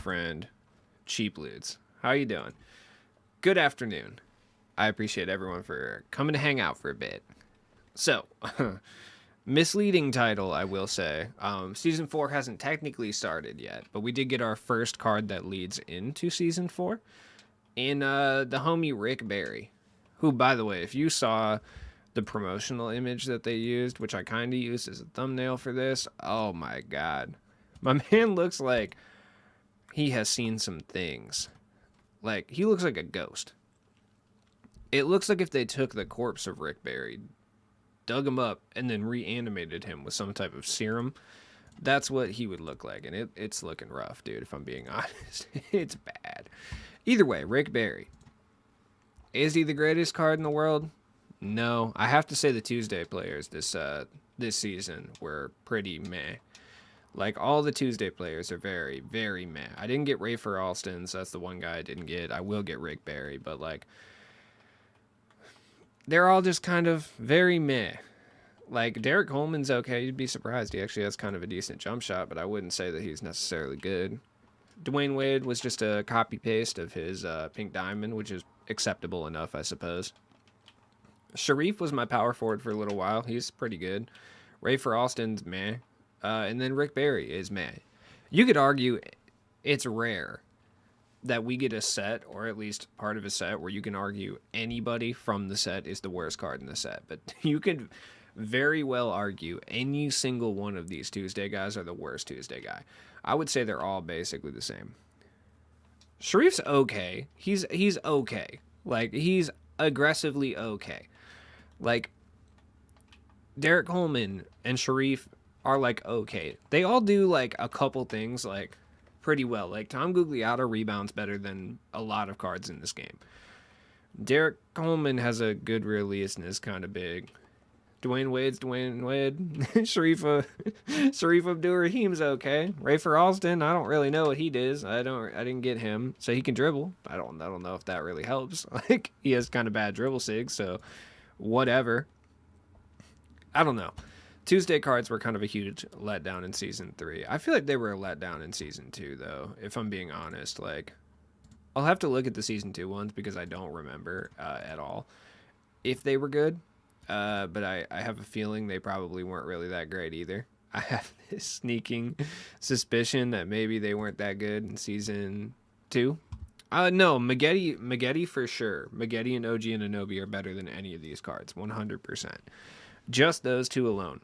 friend, Cheap Loots. How you doing? Good afternoon. I appreciate everyone for coming to hang out for a bit. So, misleading title, I will say. Season 4 hasn't technically started yet, but we did get our first card that leads into Season 4 in the homie Rick Barry, who, by the way, if you saw the promotional image that they used, which I kind of used as a thumbnail for this, oh my god. My man looks like he has seen some things. Like, he looks like a ghost. It looks like if they took the corpse of Rick Barry, dug him up, and then reanimated him with some type of serum. That's what he would look like, and it's looking rough, dude, if I'm being honest. It's bad. Either way, Rick Barry. Is he the greatest card in the world? No. I have to say the Tuesday players this season were pretty meh. Like, all the Tuesday players are very, very meh. I didn't get Rafer Alston, so that's the one guy I didn't get. I will get Rick Barry, but, like, they're all just kind of very meh. Like, Derek Coleman's okay. You'd be surprised. He actually has kind of a decent jump shot, but I wouldn't say that he's necessarily good. Dwayne Wade was just a copy-paste of his Pink Diamond, which is acceptable enough, I suppose. Sharif was my power forward for a little while. He's pretty good. Rafer Alston's meh. And then Rick Barry is meh. You could argue it's rare that we get a set, or at least part of a set, where you can argue anybody from the set is the worst card in the set. But you could very well argue any single one of these Tuesday guys are the worst Tuesday guy. I would say they're all basically the same. Sharif's okay. He's okay. Like, he's aggressively okay. Like, Derek Coleman and Sharif are, like, okay. They all do, like, a couple things, like, pretty well. Like, Tom Gugliotta rebounds better than a lot of cards in this game. Derek Coleman has a good release and is kind of big. Dwayne Wade's Dwayne Wade. Sharif Abdul-Rahim's okay. Rafer Alston, I don't really know what he does. I didn't get him. So he can dribble. I don't know if that really helps. Like, he has kind of bad dribble sig, so whatever. I don't know. Tuesday cards were kind of a huge letdown in Season 3. I feel like they were a letdown in Season 2, though, if I'm being honest. Like, I'll have to look at the Season 2 ones because I don't remember at all if they were good. But I have a feeling they probably weren't really that great either. I have this sneaking suspicion that maybe they weren't that good in Season 2. No, Maggette for sure. Maggette and OG and Anobi are better than any of these cards, 100%. Just those two alone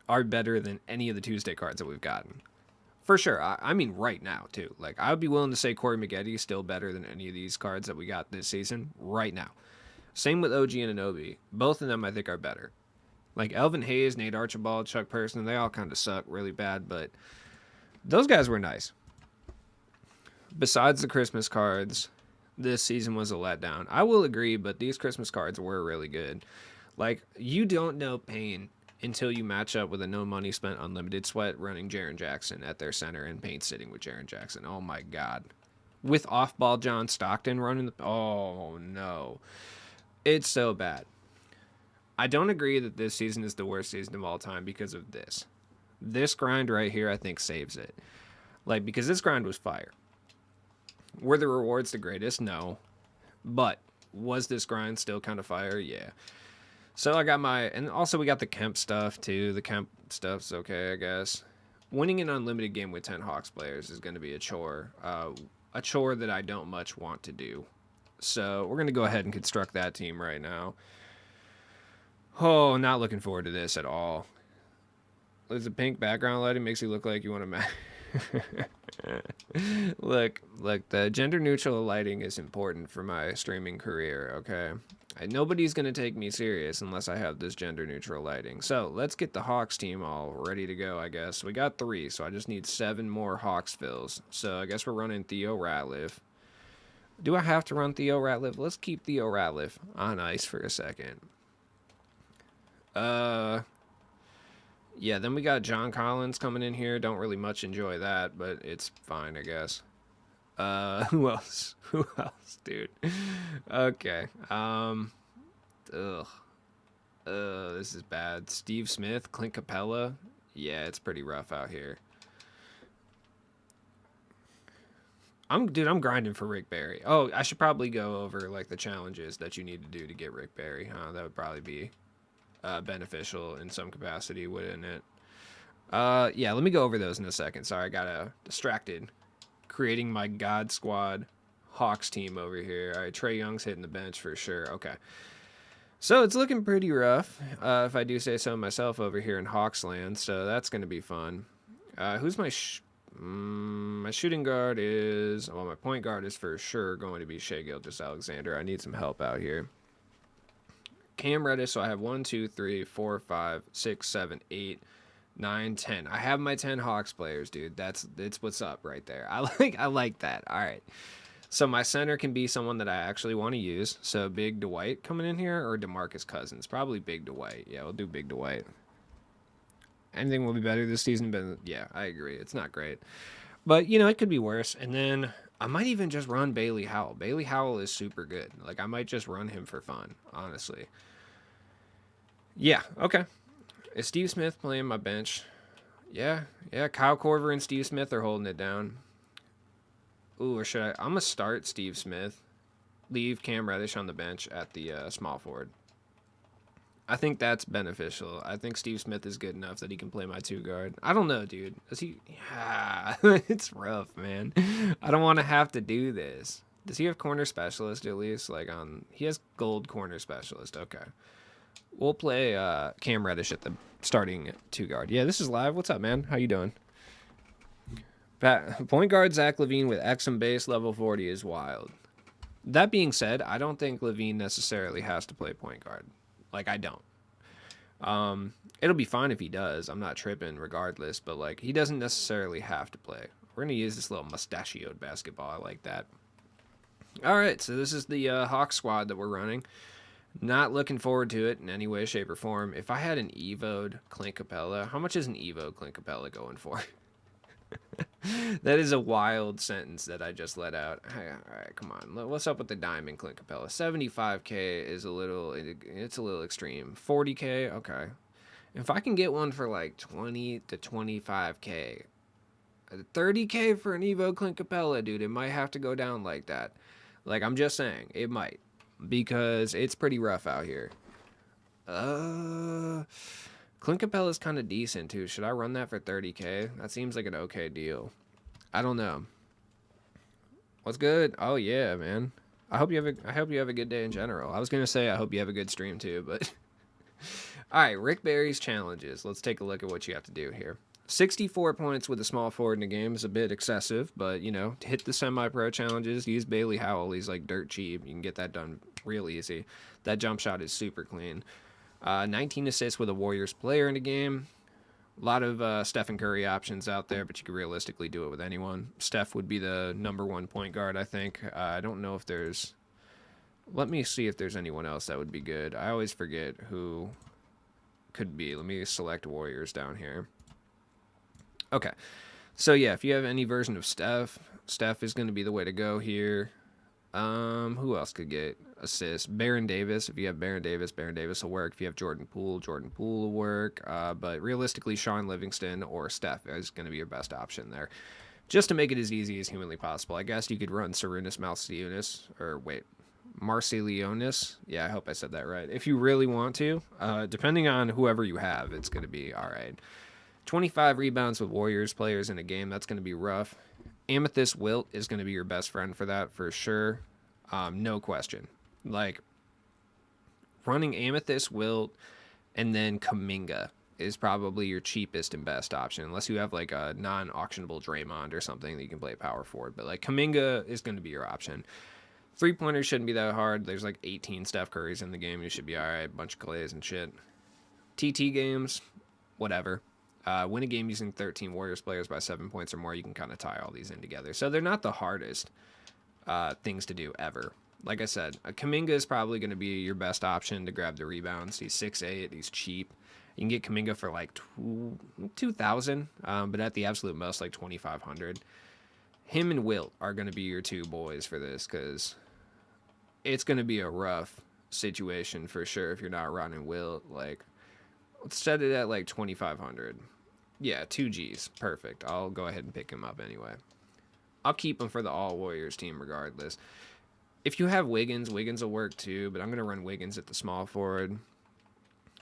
are better than any of the Tuesday cards that we've gotten. For sure. I mean right now, too. Like, I would be willing to say Corey Maggette is still better than any of these cards that we got this season right now. Same with OG and Anobi. Both of them, I think, are better. Like, Elvin Hayes, Nate Archibald, Chuck Person, they all kind of suck really bad, but those guys were nice. Besides the Christmas cards, this season was a letdown. I will agree, but these Christmas cards were really good. Like, you don't know pain until you match up with a no money spent unlimited sweat running Jaren Jackson at their center and paint sitting with Jaren Jackson. Oh my god. With off-ball John Stockton running the... Oh no. It's so bad. I don't agree that this season is the worst season of all time because of this. This grind right here, I think, saves it. Like, because this grind was fire. Were the rewards the greatest? No. But was this grind still kind of fire? Yeah. So I got my... And also we got the Kemp stuff, too. The Kemp stuff's okay, I guess. Winning an unlimited game with 10 Hawks players is going to be a chore. A chore that I don't much want to do. So we're going to go ahead and construct that team right now. Oh, not looking forward to this at all. There's a pink background lighting makes you look like you want to match. Look, the gender neutral lighting is important for my streaming career, okay? Nobody's going to take me serious unless I have this gender neutral lighting. So let's get the Hawks team all ready to go, I guess. We got 3, so I just need 7 more Hawks fills. So I guess we're running Theo Ratliff. Do I have to run Theo Ratliff? Let's keep Theo Ratliff on ice for a second. Yeah, then we got John Collins coming in here. Don't really much enjoy that, but it's fine, I guess. Who else? Who else, dude? Okay. This is bad. Steve Smith, Clint Capella. Yeah, it's pretty rough out here. I'm grinding for Rick Barry. Oh, I should probably go over like the challenges that you need to do to get Rick Barry. That would probably be beneficial in some capacity, wouldn't it? Yeah, let me go over those in a second. Sorry, I got distracted creating my God Squad Hawks team over here. All right, Trae Young's hitting the bench for sure. Okay. So it's looking pretty rough, if I do say so myself, over here in Hawksland. So that's going to be fun. Who's my shooting guard is... Well, my point guard is for sure going to be Shai Gilgeous-Alexander. I need some help out here. Cam Reddish, so I have 1, 2, 3, 4, 5, 6, 7, 8, 9, 10. I have my 10 Hawks players, dude. It's what's up right there. I like that. All right. So my center can be someone that I actually want to use. So Big Dwight coming in here or DeMarcus Cousins? Probably Big Dwight. Yeah, we'll do Big Dwight. Anything will be better this season, but yeah, I agree. It's not great. But, you know, it could be worse. And then I might even just run Bailey Howell. Bailey Howell is super good. Like, I might just run him for fun, honestly. Yeah, okay. Is Steve Smith playing my bench? Yeah. Kyle Korver and Steve Smith are holding it down. Ooh, or should I? I'm going to start Steve Smith. Leave Cam Reddish on the bench at the small forward. I think that's beneficial. I think Steve Smith is good enough that he can play my 2 guard. I don't know, dude. Is he? Yeah, it's rough, man. I don't want to have to do this. Does he have corner specialist at least? He has gold corner specialist. Okay. We'll play Cam Reddish at the starting 2 guard. Yeah, this is live. What's up, man? How you doing? Point guard Zach LaVine with Exum base level 40 is wild. That being said, I don't think LaVine necessarily has to play point guard. Like, I don't. It'll be fine if he does. I'm not tripping regardless, but like, he doesn't necessarily have to play. We're gonna use this little mustachioed basketball. I like that. All right, so this is the Hawk squad that we're running. Not looking forward to it in any way, shape, or form. If I had an Evo'd Clint Capella, how much is an Evo'd Clint Capella going for? That is a wild sentence that I just let out. All right, come on. What's up with the diamond Clint Capella? 75K is it's a little extreme. 40K, okay. If I can get one for like 20 to 25K, 30K for an Evo Clint Capella, dude, it might have to go down like that. Like, I'm just saying, it might, because it's pretty rough out here. Clint Capella's kind of decent too. Should I run that for 30K? That seems like an okay deal. I don't know. What's good? Oh yeah, man. I hope you have a good day in general. I was gonna say I hope you have a good stream too, but all right. Rick Barry's challenges. Let's take a look at what you have to do here. 64 points with a small forward in the game is a bit excessive, but you know, to hit the semi-pro challenges, use Bailey Howell. He's like dirt cheap. You can get that done real easy. That jump shot is super clean. 19 assists with a Warriors player in the game. A lot of Stephen Curry options out there, but you could realistically do it with anyone. Steph would be the #1 point guard, I think. I don't know if there's... Let me see if there's anyone else that would be good. I always forget who could be. Let me select Warriors down here. Okay. So, yeah, if you have any version of Steph is going to be the way to go here. Who else could get assists? Baron Davis. If you have Baron Davis will work. If you have Jordan Poole will work. But realistically, Sean Livingston or Steph is going to be your best option there. Just to make it as easy as humanly possible. I guess you could run Sarunas Marcelionis. Yeah, I hope I said that right. If you really want to, depending on whoever you have, it's going to be all right. 25 rebounds with Warriors players in a game. That's going to be rough. Amethyst Wilt is going to be your best friend for that, for sure. No question. Like, running Amethyst Wilt and then Kuminga is probably your cheapest and best option, unless you have, like, a non-auctionable Draymond or something that you can play power forward. But, like, Kuminga is going to be your option. Three-pointers shouldn't be that hard. There's, like, 18 Steph Currys in the game. You should be all right. A bunch of Clays and shit. TT games, whatever. Win a game using 13 Warriors players by 7 points or more, you can kind of tie all these in together. So they're not the hardest things to do ever. Like I said, Kuminga is probably going to be your best option to grab the rebounds. He's 6'8", he's cheap. You can get Kuminga for like 2,000, but at the absolute most, like 2,500. Him and Wilt are going to be your two boys for this, because it's going to be a rough situation for sure if you're not running Wilt. Like, let's set it at like 2,500. Yeah, 2 Gs. Perfect. I'll go ahead and pick him up anyway. I'll keep him for the all Warriors team regardless. If you have Wiggins, Wiggins will work too, but I'm gonna run Wiggins at the small forward.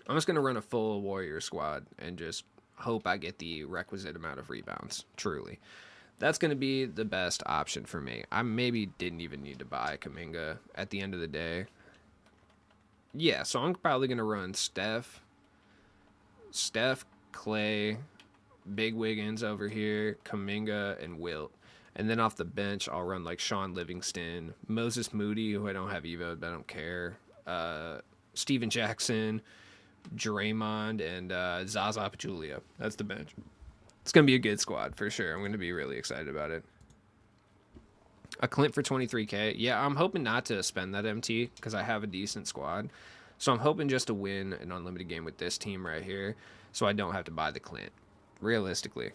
I'm just gonna run a full Warrior squad and just hope I get the requisite amount of rebounds. Truly, that's gonna be the best option for me. I maybe didn't even need to buy Kuminga at the end of the day. Yeah, so I'm probably gonna run Steph, Clay, Big Wiggins over here, Kuminga, and Wilt. And then off the bench, I'll run like Sean Livingston, Moses Moody, who I don't have evoed, but I don't care. Steven Jackson, Draymond, and Zaza Pachulia. That's the bench. It's going to be a good squad for sure. I'm going to be really excited about it. A Clint for 23K. Yeah, I'm hoping not to spend that MT because I have a decent squad. So I'm hoping just to win an unlimited game with this team right here so I don't have to buy the Clint, realistically.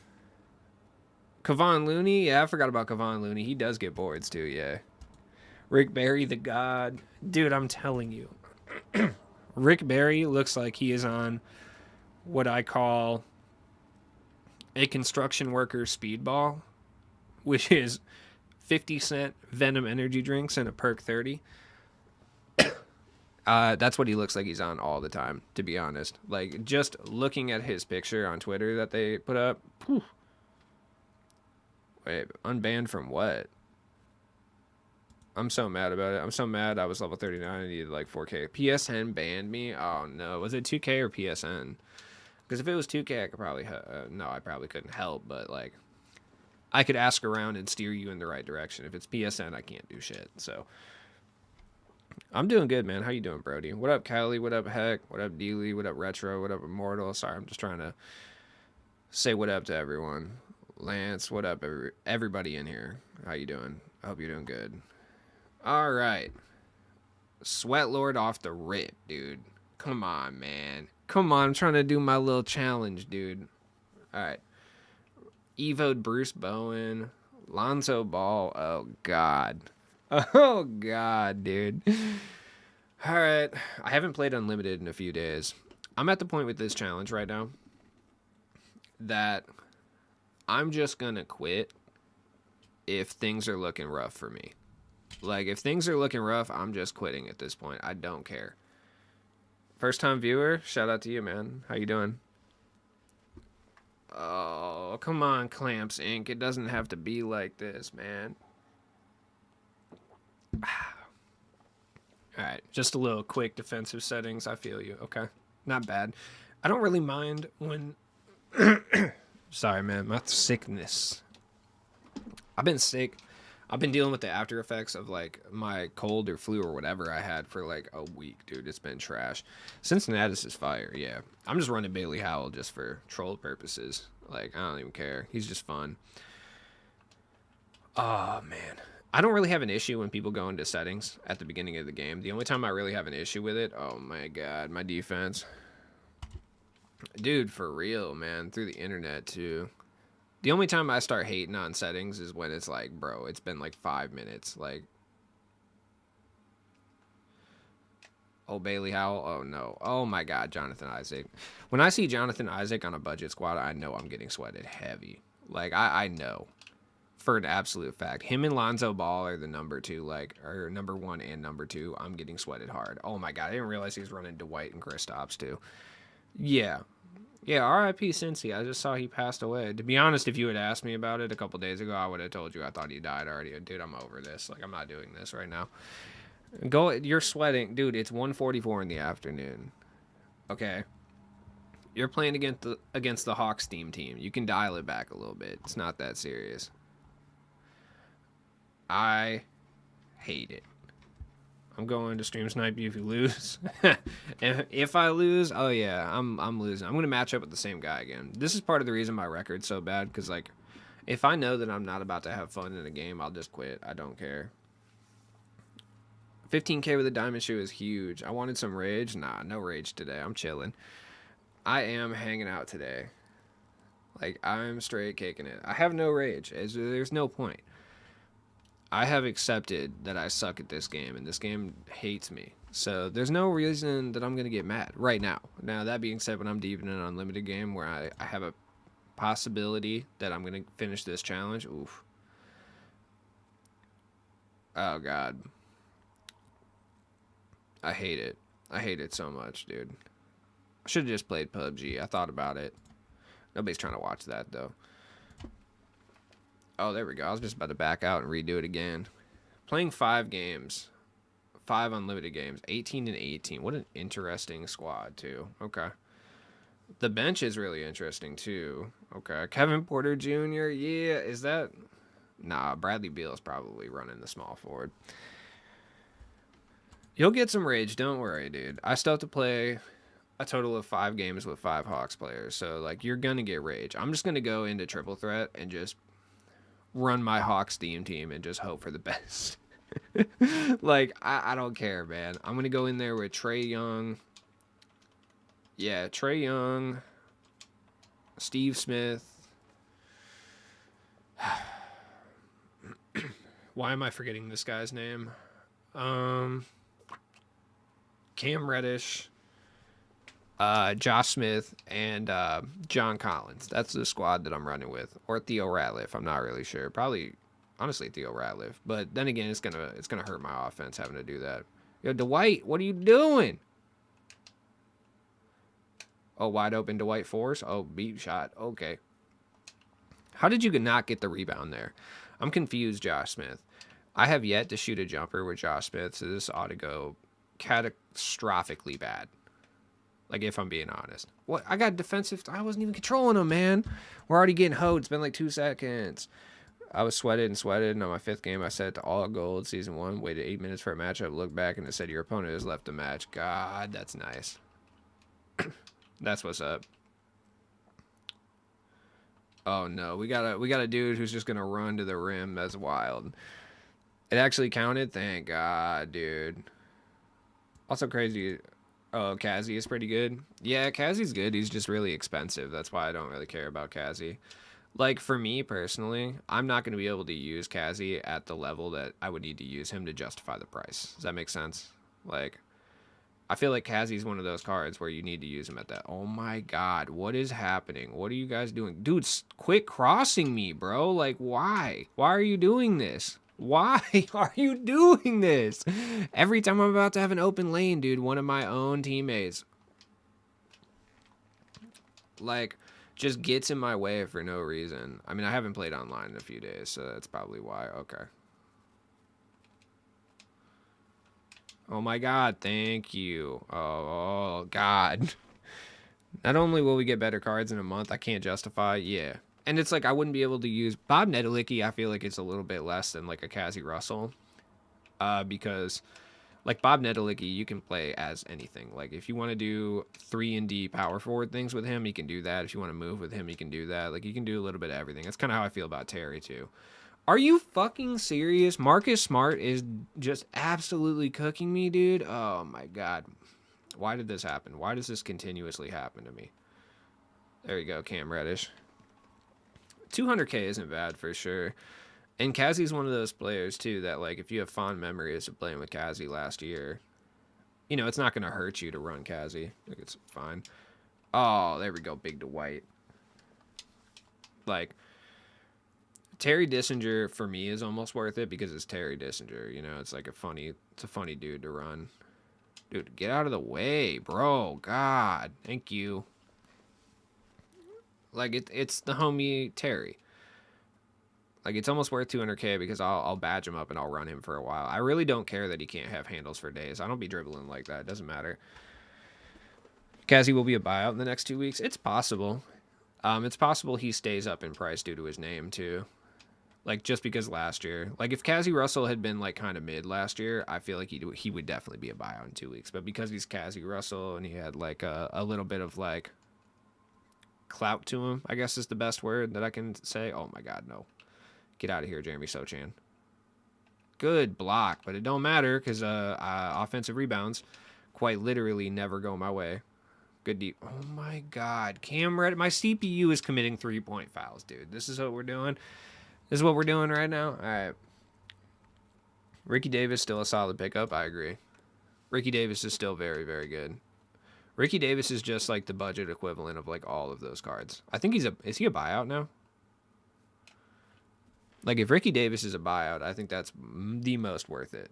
Kevon Looney. Yeah, I forgot about Kevon Looney. He does get boards too, yeah. Rick Barry, the god. Dude, I'm telling you. Rick Barry looks like he is on what I call a construction worker speedball, which is 50-cent Venom energy drinks and a perk 30. That's what he looks like he's on all the time, to be honest. Like, just looking at his picture on Twitter that they put up. Whew. Wait, unbanned from what? I'm so mad about it. I'm so mad I was level 39. I needed like 4K. PSN banned me? Oh, no. Was it 2K or PSN? Because if it was 2K, I could probably... no, I probably couldn't help, but like... I could ask around and steer you in the right direction. If it's PSN, I can't do shit, so... I'm doing good, man. How you doing, Brody? What up, Kylie? What up, Heck? What up, Dealey? What up, Retro? What up, Immortal? Sorry, I'm just trying to say what up to everyone. Lance, what up, everybody in here? How you doing? I hope you're doing good. All right. Sweat Lord off the rip, dude. Come on, man. Come on, I'm trying to do my little challenge, dude. All right. Evo'd Bruce Bowen. Lonzo Ball. Oh, God. Oh, God, dude. All right. I haven't played Unlimited in a few days. I'm at the point with this challenge right now that I'm just going to quit if things are looking rough for me. Like, if things are looking rough, I'm just quitting at this point. I don't care. First time viewer, shout out to you, man. How you doing? Oh, come on, Clamps Inc. It doesn't have to be like this, man. All right, just a little quick defensive settings. I feel you. Okay, not bad. I don't really mind when... Sorry, man. My sickness. I've been sick. I've been dealing with the after effects of, like, my cold or flu or whatever I had for, like, a week, dude. It's been trash. Cincinnatus is fire, yeah. I'm just running Bailey Howell just for troll purposes. Like, I don't even care. He's just fun. Oh, man. I don't really have an issue when people go into settings at the beginning of the game. The only time I really have an issue with it, oh, my God, my defense. Dude, for real, man. Through the internet, too. The only time I start hating on settings is when it's like, bro, it's been like 5 minutes. Like, oh, Bailey Howell. Oh, no. Oh, my God, Jonathan Isaac. When I see Jonathan Isaac on a budget squad, I know I'm getting sweated heavy. Like, I know for an absolute fact. Him and Lonzo Ball are the number two, like, or number one and number two. I'm getting sweated hard. Oh, my God. I didn't realize he was running Dwight and Kristaps, too. Yeah. Yeah, R.I.P. Cincy. I just saw he passed away. To be honest, if you had asked me about it a couple days ago, I would have told you I thought he died already. Dude, I'm over this. Like, I'm not doing this right now. Go. You're sweating. Dude, it's 1:44 in the afternoon. Okay. You're playing against the Hawks team. You can dial it back a little bit. It's not that serious. I hate it. I'm going to stream snipe you if you lose. If I lose, oh yeah, I'm losing. I'm going to match up with the same guy again. This is part of the reason my record's so bad, because like, if I know that I'm not about to have fun in a game, I'll just quit. I don't care. 15K with a diamond shoe is huge. I wanted some rage. Nah, no rage today. I'm chilling. I am hanging out today. Like, I'm straight kicking it. I have no rage. There's no point. I have accepted that I suck at this game, and this game hates me. So there's no reason that I'm going to get mad right now. Now, that being said, when I'm deep in an unlimited game where I have a possibility that I'm going to finish this challenge, oof. Oh, God. I hate it. I hate it so much, dude. I should have just played PUBG. I thought about it. Nobody's trying to watch that, though. Oh, there we go. I was just about to back out and redo it again. Playing 5 games. 5 unlimited games. 18 and 18. What an interesting squad, too. Okay. The bench is really interesting, too. Okay. Kevin Porter Jr. Yeah, is that... Nah, Bradley Beal's probably running the small forward. You'll get some rage. Don't worry, dude. I still have to play a total of 5 games with 5 Hawks players. So, like, you're going to get rage. I'm just going to go into triple threat and just run my Hawks team and just hope for the best. Like, I don't care, man. I'm going to go in there with Trae Young. Yeah, Trae Young. Steve Smith. Why am I forgetting this guy's name? Cam Reddish. Josh Smith, and John Collins. That's the squad that I'm running with. Or Theo Ratliff. I'm not really sure. Probably, honestly, Theo Ratliff. But then again, it's gonna hurt my offense having to do that. Yo, Dwight, what are you doing? Oh, wide open Dwight Force. Oh, beat shot. Okay. How did you not get the rebound there? I'm confused, Josh Smith. I have yet to shoot a jumper with Josh Smith, so this ought to go catastrophically bad. Like, if I'm being honest. What? I got defensive. I wasn't even controlling him, man. We're already getting hoed. It's been like 2 seconds. I was sweated. And on my 5th game, I set it to all gold. Season 1. Waited 8 minutes for a matchup. Looked back and it said your opponent has left the match. God, that's nice. That's what's up. Oh, no. We got a dude who's just going to run to the rim. That's wild. It actually counted? Thank God, dude. Also crazy... Oh, Kazi is pretty good. Yeah, Kazi's good. He's just really expensive. That's why I don't really care about Kazi. Like, for me personally, I'm not going to be able to use Kazi at the level that I would need to use him to justify the price. Does that make sense? Like, I feel like Kazi's one of those cards where you need to use him at that. Oh my God, what is happening? What are you guys doing? Dude, quit crossing me, bro. Like, why? Why are you doing this? Why are you doing this? Every time I'm about to have an open lane, dude, one of my own teammates, like, just gets in my way for no reason. I mean, I haven't played online in a few days, so that's probably why. Okay. Oh my God, thank you. Oh God. Not only will we get better cards in a month, I can't justify, yeah. And it's like I wouldn't be able to use Bob Nedelicki. I feel like it's a little bit less than like a Kazi Russell, because like Bob Nedelicki, you can play as anything. Like if you want to do 3-and-D power forward things with him, you can do that. If you want to move with him, you can do that. Like you can do a little bit of everything. That's kind of how I feel about Terry too. Are you fucking serious? Marcus Smart is just absolutely cooking me, dude. Oh my God. Why did this happen? Why does this continuously happen to me? There you go, Cam Reddish. 200K isn't bad for sure. And Kazi's one of those players, too, that, like, if you have fond memories of playing with Kazi last year, you know, it's not going to hurt you to run Kazi. Like, it's fine. Oh, there we go, Big Dwight. Like, Terry Dissinger, for me, is almost worth it because it's Terry Dissinger. You know, it's like it's a funny dude to run. Dude, get out of the way, bro. God, thank you. Like, it's the homie Terry. Like, it's almost worth 200K because I'll badge him up and I'll run him for a while. I really don't care that he can't have handles for days. I don't be dribbling like that. It doesn't matter. Kazi will be a buyout in the next 2 weeks. It's possible. It's possible he stays up in price due to his name, too. Like, just because last year. Like, if Kazi Russell had been, like, kind of mid last year, I feel like he would definitely be a buyout in 2 weeks. But because he's Kazi Russell and he had, like, a little bit of, like, clout to him, I guess is the best word that I can say. Oh my God, no. Get out of here, Jeremy Sochan. Good block, but it don't matter because offensive rebounds quite literally never go my way. Good deep. Oh my God, Cam Reddish. My CPU is committing 3-point fouls, dude. This is what we're doing. This is what we're doing right now. All right. Ricky Davis still a solid pickup. I agree. Ricky Davis is still very, very good. Ricky Davis is just like the budget equivalent of like all of those cards. I think is he a buyout now? Like, if Ricky Davis is a buyout, I think that's the most worth it.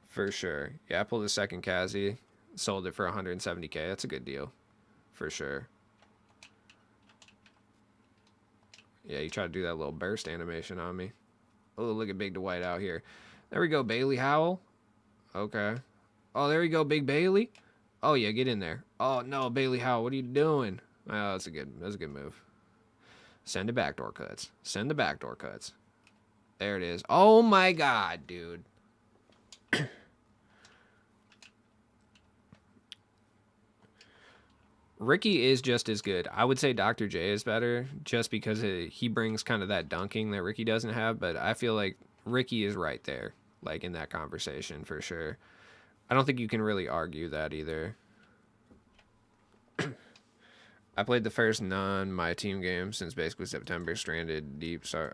For sure. Yeah, I pulled a second Kazi, sold it for 170K. That's a good deal. For sure. Yeah, you try to do that little burst animation on me. Oh, look at Big Dwight out here. There we go, Bailey Howell. Okay. Oh, there we go, Big Bailey. Oh yeah, get in there. Oh no, Bailey Howell, what are you doing? Oh, that's a good move. Send the backdoor cuts. Send the backdoor cuts. There it is. Oh my god, dude. Ricky is just as good. I would say Dr. J is better just because he brings kind of that dunking that Ricky doesn't have, but I feel like Ricky is right there, like in that conversation for sure. I don't think you can really argue that either. I played the first my team game since basically September. Stranded Deep. Sorry,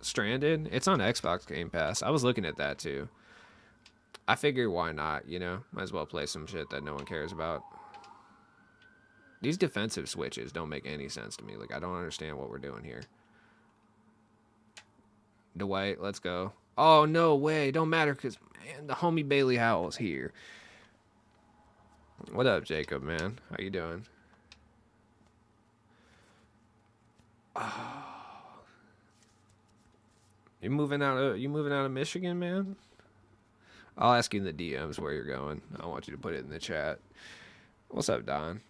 Stranded. It's on Xbox Game Pass. I was looking at that too. I figured why not? You know, might as well play some shit that no one cares about. These defensive switches don't make any sense to me. Like, I don't understand what we're doing here. Dwight, let's go. Oh, no way. Don't matter because, man, the homie Bailey Howell's here. What up, Jacob, man? How you doing? Oh. You moving out of Michigan, man? I'll ask you in the DMs where you're going. I don't want you to put it in the chat. What's up, Don?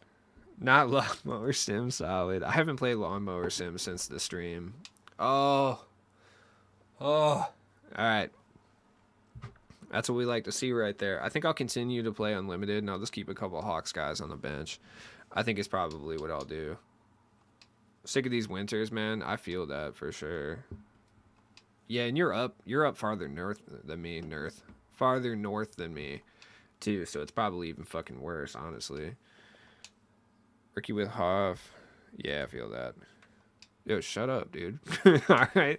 Not Lawnmower Sim solid. I haven't played Lawnmower Sim since the stream. Oh. All right. That's what we like to see right there. I think I'll continue to play Unlimited, and I'll just keep a couple Hawks guys on the bench. I think it's probably what I'll do. Sick of these winters, man. I feel that for sure. Yeah, and you're up farther north than me, farther north than me, too. So it's probably even fucking worse, honestly. Ricky with Hoff. Yeah, I feel that. Yo, shut up, dude. All right,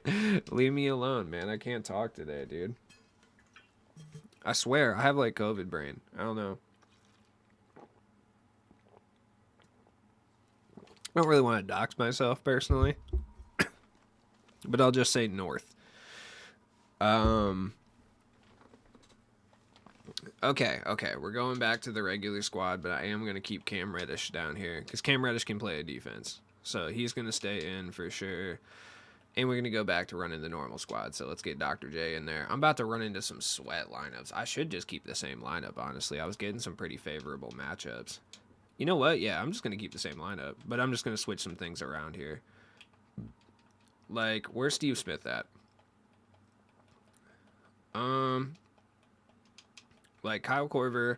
leave me alone, man. I can't talk today, dude. I swear, I have like COVID brain. I don't know. I don't really want to dox myself personally, but I'll just say north. Okay, we're going back to the regular squad, but I am going to keep Cam Reddish down here because Cam Reddish can play a defense. So he's going to stay in for sure. And we're going to go back to running the normal squad. So let's get Dr. J in there. I'm about to run into some sweat lineups. I should just keep the same lineup, honestly. I was getting some pretty favorable matchups. You know what? Yeah, I'm just going to keep the same lineup. But I'm just going to switch some things around here. Like, where's Steve Smith at? Like Kyle Korver.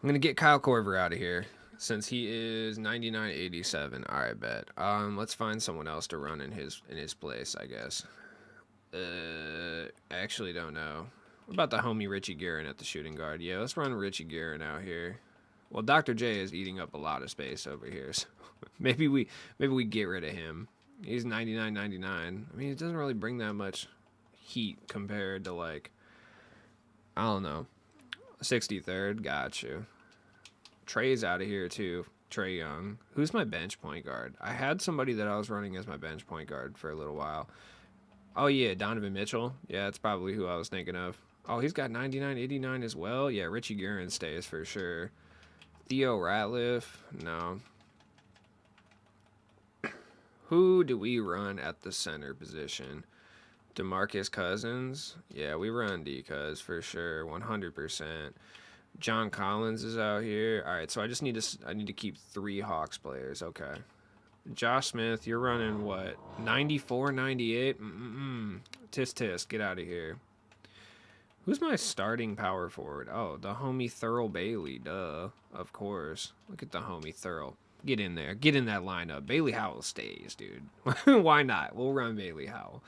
I'm going to get Kyle Korver out of here. Since he is 99.87, all right, bet. Let's find someone else to run in his place, I guess. I actually don't know. What about the homie Richie Guerin at the shooting guard? Yeah, let's run Richie Guerin out here. Well, Dr. J is eating up a lot of space over here, so maybe we get rid of him. He's 99.99. I mean, it doesn't really bring that much heat compared to like, I don't know, 63rd. Got you. Trey's out of here too. Trey Young. Who's my bench point guard? I had somebody that I was running as my bench point guard for a little while. Oh yeah, Donovan Mitchell. Yeah, that's probably who I was thinking of. Oh, he's got 99.89 as well. Yeah, Richie Guerin stays for sure. Theo Ratliff. No. Who do we run at the center position? DeMarcus Cousins. Yeah, we run D-Cuz for sure. 100%. John Collins is out here. All right, so I need to keep 3 Hawks players. Okay. Josh Smith, you're running what? 94, 98? Tisk, get out of here. Who's my starting power forward? Oh, the homie Thurl Bailey, duh. Of course. Look at the homie Thurl. Get in there. Get in that lineup. Bailey Howell stays, dude. Why not? We'll run Bailey Howell.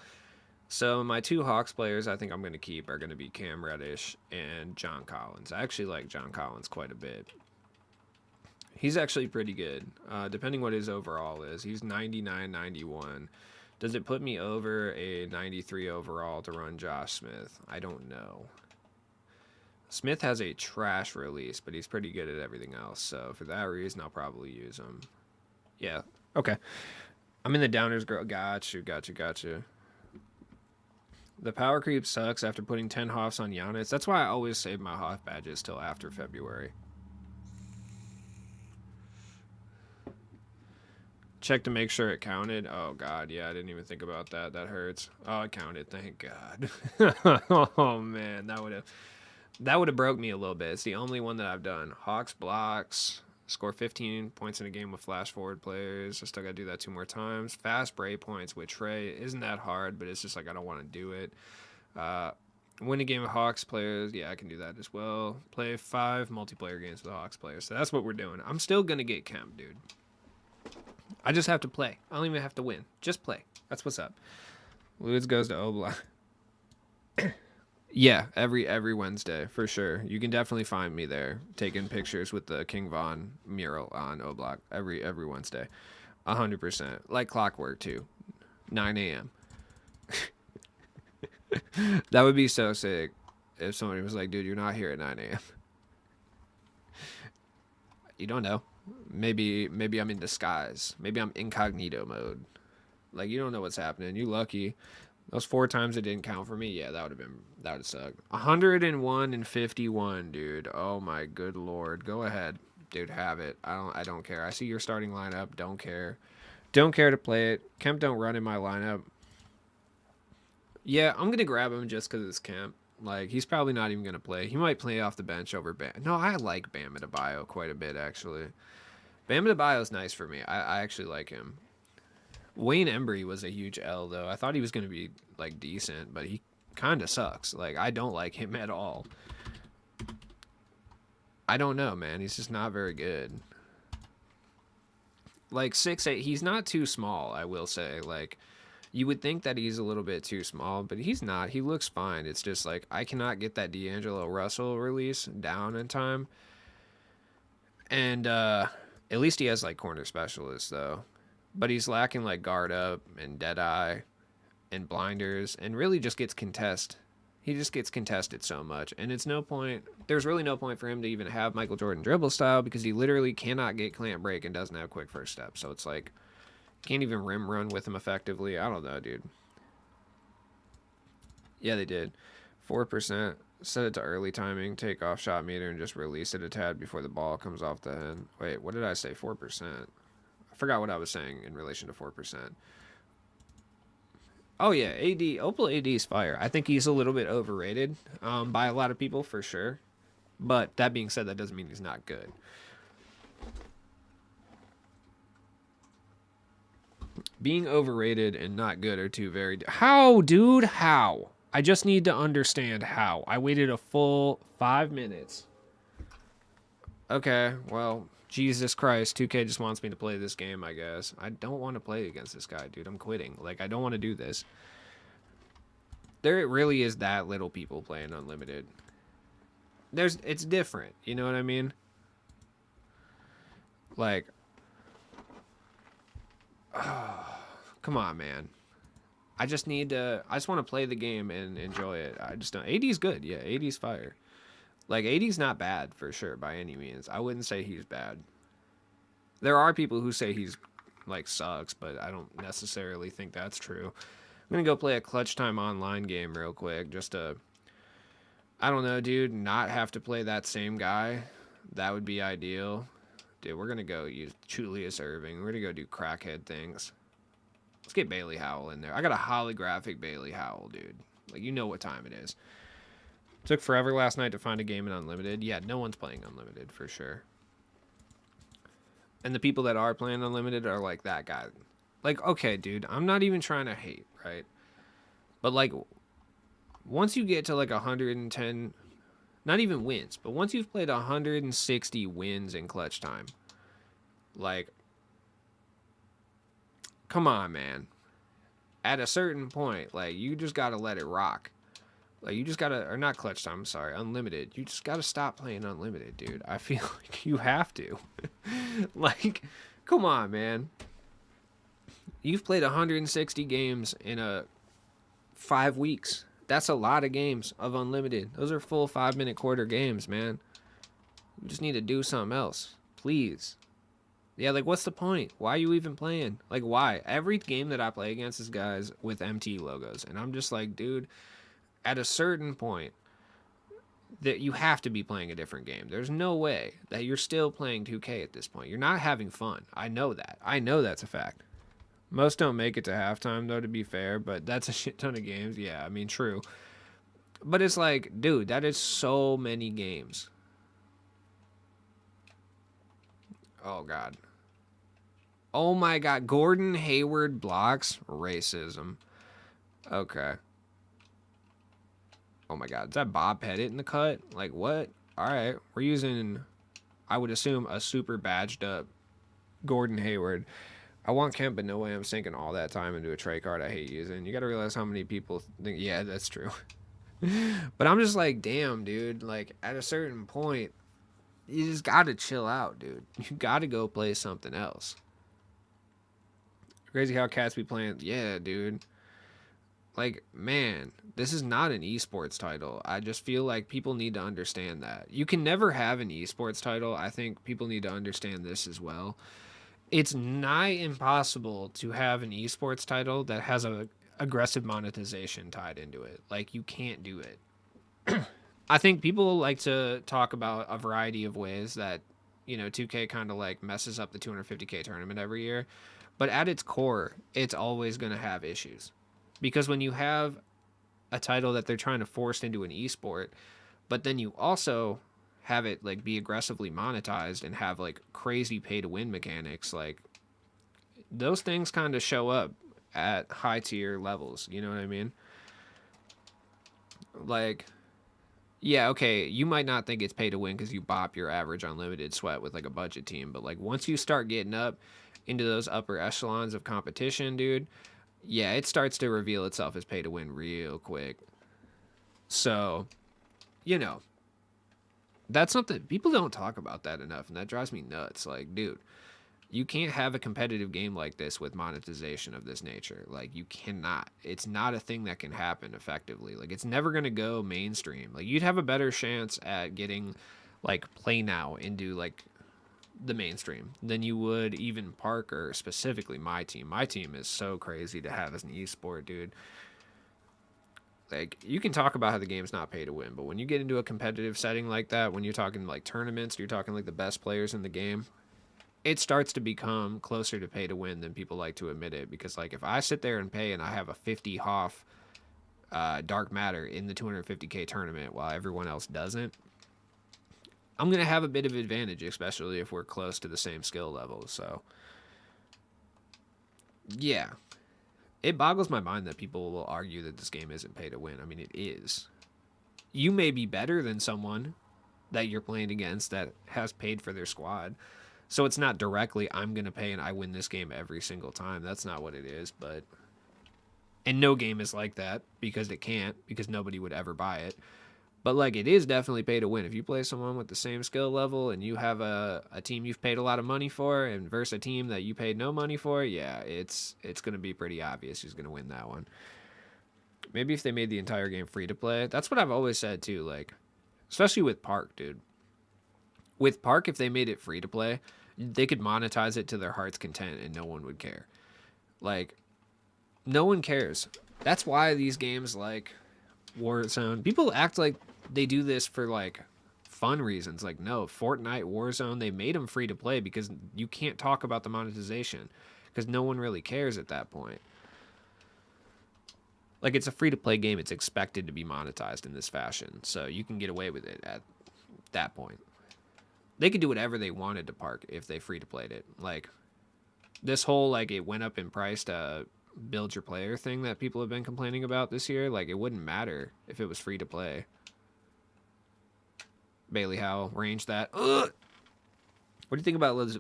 So my 2 Hawks players I think I'm going to keep are going to be Cam Reddish and John Collins. I actually like John Collins quite a bit. He's actually pretty good, depending what his overall is. He's 99.91. Does it put me over a 93 overall to run Josh Smith? I don't know. Smith has a trash release, but he's pretty good at everything else. So for that reason, I'll probably use him. Yeah, okay. I'm in the downers, girl. Got you. The power creep sucks after putting 10 Hoffs on Giannis. That's why I always save my Hoff badges till after February. Check to make sure it counted. Oh, God. Yeah, I didn't even think about that. That hurts. Oh, it counted. Thank God. Oh, man. That would have broke me a little bit. It's the only one that I've done. Hawks blocks. Score 15 points in a game with flash forward players. I still got to do that 2 more times. Fast break points with Trey. Isn't that hard, but it's just like I don't want to do it. Win a game with Hawks players. Yeah, I can do that as well. Play 5 multiplayer games with Hawks players. So that's what we're doing. I'm still going to get Kemp, dude. I just have to play. I don't even have to win. Just play. That's what's up. Ludes goes to Oblak. Yeah, every Wednesday for sure. You can definitely find me there taking pictures with the King Von mural on Oblak every Wednesday, 100%. Like clockwork too, 9 a.m. That would be so sick if somebody was like, "Dude, you're not here at 9 a.m." You don't know. Maybe I'm in disguise. Maybe I'm incognito mode. Like you don't know what's happening. You lucky. Those 4 times it didn't count for me. Yeah, that would have sucked. 101 and 51, dude. Oh my good lord. Go ahead, dude. Have it. I don't care. I see your starting lineup. Don't care. Don't care to play it. Kemp don't run in my lineup. Yeah, I'm gonna grab him just because it's Kemp. Like he's probably not even gonna play. He might play off the bench over Bam. No, I like Bam Adebayo quite a bit actually. Bam Adebayo's nice for me. I actually like him. Wayne Embry was a huge L though. I thought he was going to be like decent, but he kind of sucks. Like I don't like him at all. I don't know, man. He's just not very good. Like 6'8", he's not too small, I will say. Like you would think that he's a little bit too small, but he's not. He looks fine. It's just like I cannot get that D'Angelo Russell release down in time. And at least he has like corner specialists though. But he's lacking like guard up and dead eye and blinders and really just gets contest. He just gets contested so much. And it's no point. There's really no point for him to even have Michael Jordan dribble style because he literally cannot get clamp break and doesn't have quick first step. So it's like, can't even rim run with him effectively. I don't know, dude. Yeah, they did. 4%. Set it to early timing, take off shot meter, and just release it a tad before the ball comes off the end. Wait, what did I say? 4%. I forgot what I was saying in relation to 4%. Oh yeah, Opal AD is fire. I think he's a little bit overrated by a lot of people for sure. But that being said, that doesn't mean he's not good. Being overrated and not good are two very... How, dude? How? I just need to understand how. I waited a full 5 minutes. Okay, well... Jesus Christ, 2K just wants me to play this game, I guess. I don't want to play against this guy, dude. I'm quitting. Like, I don't want to do this. There really is that little people playing Unlimited. It's different, you know what I mean? Like, come on, man. I just want to play the game and enjoy it. I just don't. AD's good, yeah. AD's fire. Like, AD's not bad, for sure, by any means. I wouldn't say he's bad. There are people who say he's, like, sucks, but I don't necessarily think that's true. I'm going to go play a Clutch Time online game real quick, just to, I don't know, dude, not have to play that same guy. That would be ideal. Dude, we're going to go use Julius Irving. We're going to go do crackhead things. Let's get Bailey Howell in there. I got a holographic Bailey Howell, dude. Like, you know what time it is. Took forever last night to find a game in Unlimited. Yeah, no one's playing Unlimited for sure. And the people that are playing Unlimited are like that guy. Like, okay, dude, I'm not even trying to hate, right? But like, once you get to like 110, not even wins, but once you've played 160 wins in Clutch Time, like, come on, man. At a certain point, like, you just got to let it rock. Like, you just gotta, or not Clutch Time, I'm sorry, Unlimited. You just gotta stop playing Unlimited, dude. I feel like you have to. Like, come on, man. You've played 160 games in 5 weeks. That's a lot of games of Unlimited. Those are full 5-minute quarter games, man. You just need to do something else. Please. Yeah, like what's the point? Why are you even playing? Like why? Every game that I play against is guys with MT logos, and I'm just like, dude, at a certain point that you have to be playing a different game. There's no way that you're still playing 2K at this point. You're not having fun. I know that. I know that's a fact. Most don't make it to halftime though, to be fair, but that's a shit ton of games. Yeah, I mean, true. But it's like, dude, that is so many games. Oh god. Oh my god, Gordon Hayward blocks racism. Okay. Oh my god, is that Bob Pettit in the cut? Like what? All right, we're using, I would assume, a super badged up Gordon Hayward. I want Kemp, but no way I'm sinking all that time into a trade card I hate using. You got to realize how many people think, yeah, that's true. But I'm just like, damn, dude. Like at a certain point, you just got to chill out, dude. You got to go play something else. Crazy how cats be playing. Yeah, dude. Like, man, this is not an esports title. I just feel like people need to understand that. You can never have an esports title. I think people need to understand this as well. It's nigh impossible to have an esports title that has a aggressive monetization tied into it. Like, you can't do it. I think people like to talk about a variety of ways that, 2K kind of like messes up the 250K tournament every year. But at its core, it's always going to have issues. Because when you have a title that they're trying to force into an esport, but then you also have it like be aggressively monetized and have like crazy pay to win mechanics, like those things kind of show up at high tier levels. You know what I mean? Like, yeah, okay, you might not think it's pay to win because you bop your average unlimited sweat with like a budget team, but like once you start getting up into those upper echelons of competition, dude, yeah, it starts to reveal itself as pay to win real quick. So, you know, that's something people don't talk about that enough, and that drives me nuts. Like, dude, you can't have a competitive game like this with monetization of this nature. Like, you cannot. It's not a thing that can happen effectively. Like, it's never going to go mainstream. Like, you'd have a better chance at getting, like, Play Now into, like, the mainstream than you would even Parker, specifically my team. My team is so crazy to have as an esport, dude. Like, you can talk about how the game's not pay to win, but when you get into a competitive setting like that, when you're talking like tournaments, you're talking like the best players in the game, it starts to become closer to pay to win than people like to admit it. Because like if I sit there and pay and I have a 50 Hoff dark matter in the 250K tournament while everyone else doesn't, I'm gonna have a bit of advantage, especially if we're close to the same skill level. So yeah, it boggles my mind that people will argue that this game isn't pay to win. I mean, it is. You may be better than someone that you're playing against that has paid for their squad. So it's not directly, I'm going to pay and I win this game every single time. That's not what it is. But, and no game is like that because it can't, because nobody would ever buy it. But like, it is definitely pay to win. If you play someone with the same skill level and you have a team you've paid a lot of money for and versus a team that you paid no money for, yeah, it's going to be pretty obvious who's going to win that one. Maybe if they made the entire game free to play. That's what I've always said too, like, especially with Park, dude. With Park, if they made it free to play, they could monetize it to their heart's content and no one would care. Like, no one cares. That's why these games like Warzone, people act like they do this for like fun reasons. Like, no, Fortnite, Warzone, they made them free to play because you can't talk about the monetization because no one really cares at that point. Like, it's a free to play game, it's expected to be monetized in this fashion, so you can get away with it at that point. They could do whatever they wanted to Park if they free to played it. Like, this whole like it went up in price to build your player thing that people have been complaining about this year, like, it wouldn't matter if it was free to play. Bailey Howell ranged that. Ugh! What do you think about Liz?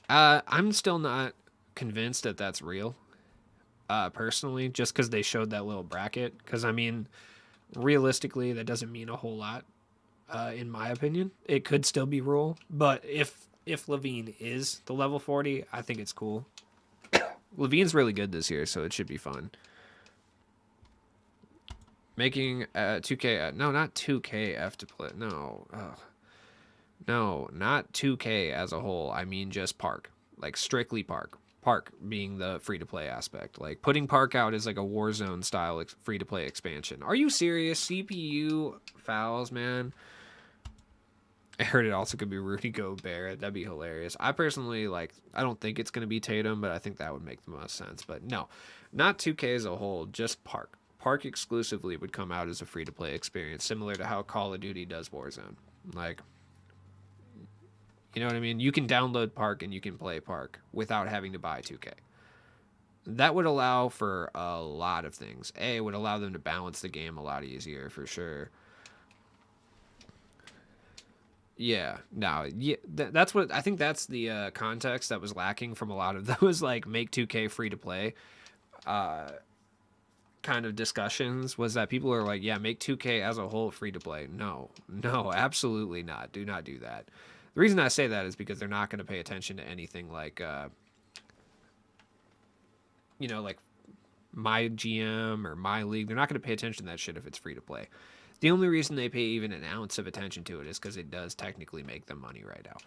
I'm still not convinced that that's real. Personally, just because they showed that little bracket. Because I mean, realistically, that doesn't mean a whole lot. In my opinion, it could still be rule, but if Levine is the level 40, I think it's cool. Levine's really good this year, so it should be fun. Making 2K, no, not 2KF to play. No, No, not 2K as a whole. I mean just Park. Like strictly Park. Park being the free to play aspect. Like putting Park out as like a Warzone style free to play expansion. Are you serious? CPU fouls, man. I heard it also could be Rudy Gobert. That'd be hilarious. I personally like. I don't think it's gonna be Tatum, but I think that would make the most sense. But no, not 2K as a whole. Just Park. Park exclusively would come out as a free to play experience, similar to how Call of Duty does Warzone. Like, you know what I mean? You can download Park and you can play Park without having to buy 2K. That would allow for a lot of things. It would allow them to balance the game a lot easier for sure. Yeah, no, yeah, that's what I think. That's the context that was lacking from a lot of those like make 2K free to play uh, kind of discussions. Was that people are like, yeah, make 2K as a whole free to play? No, no, absolutely not. Do not do that. The reason I say that is because they're not going to pay attention to anything like like my GM or my league. They're not going to pay attention to that shit if it's free to play. The only reason they pay even an ounce of attention to it is because it does technically make them money right now.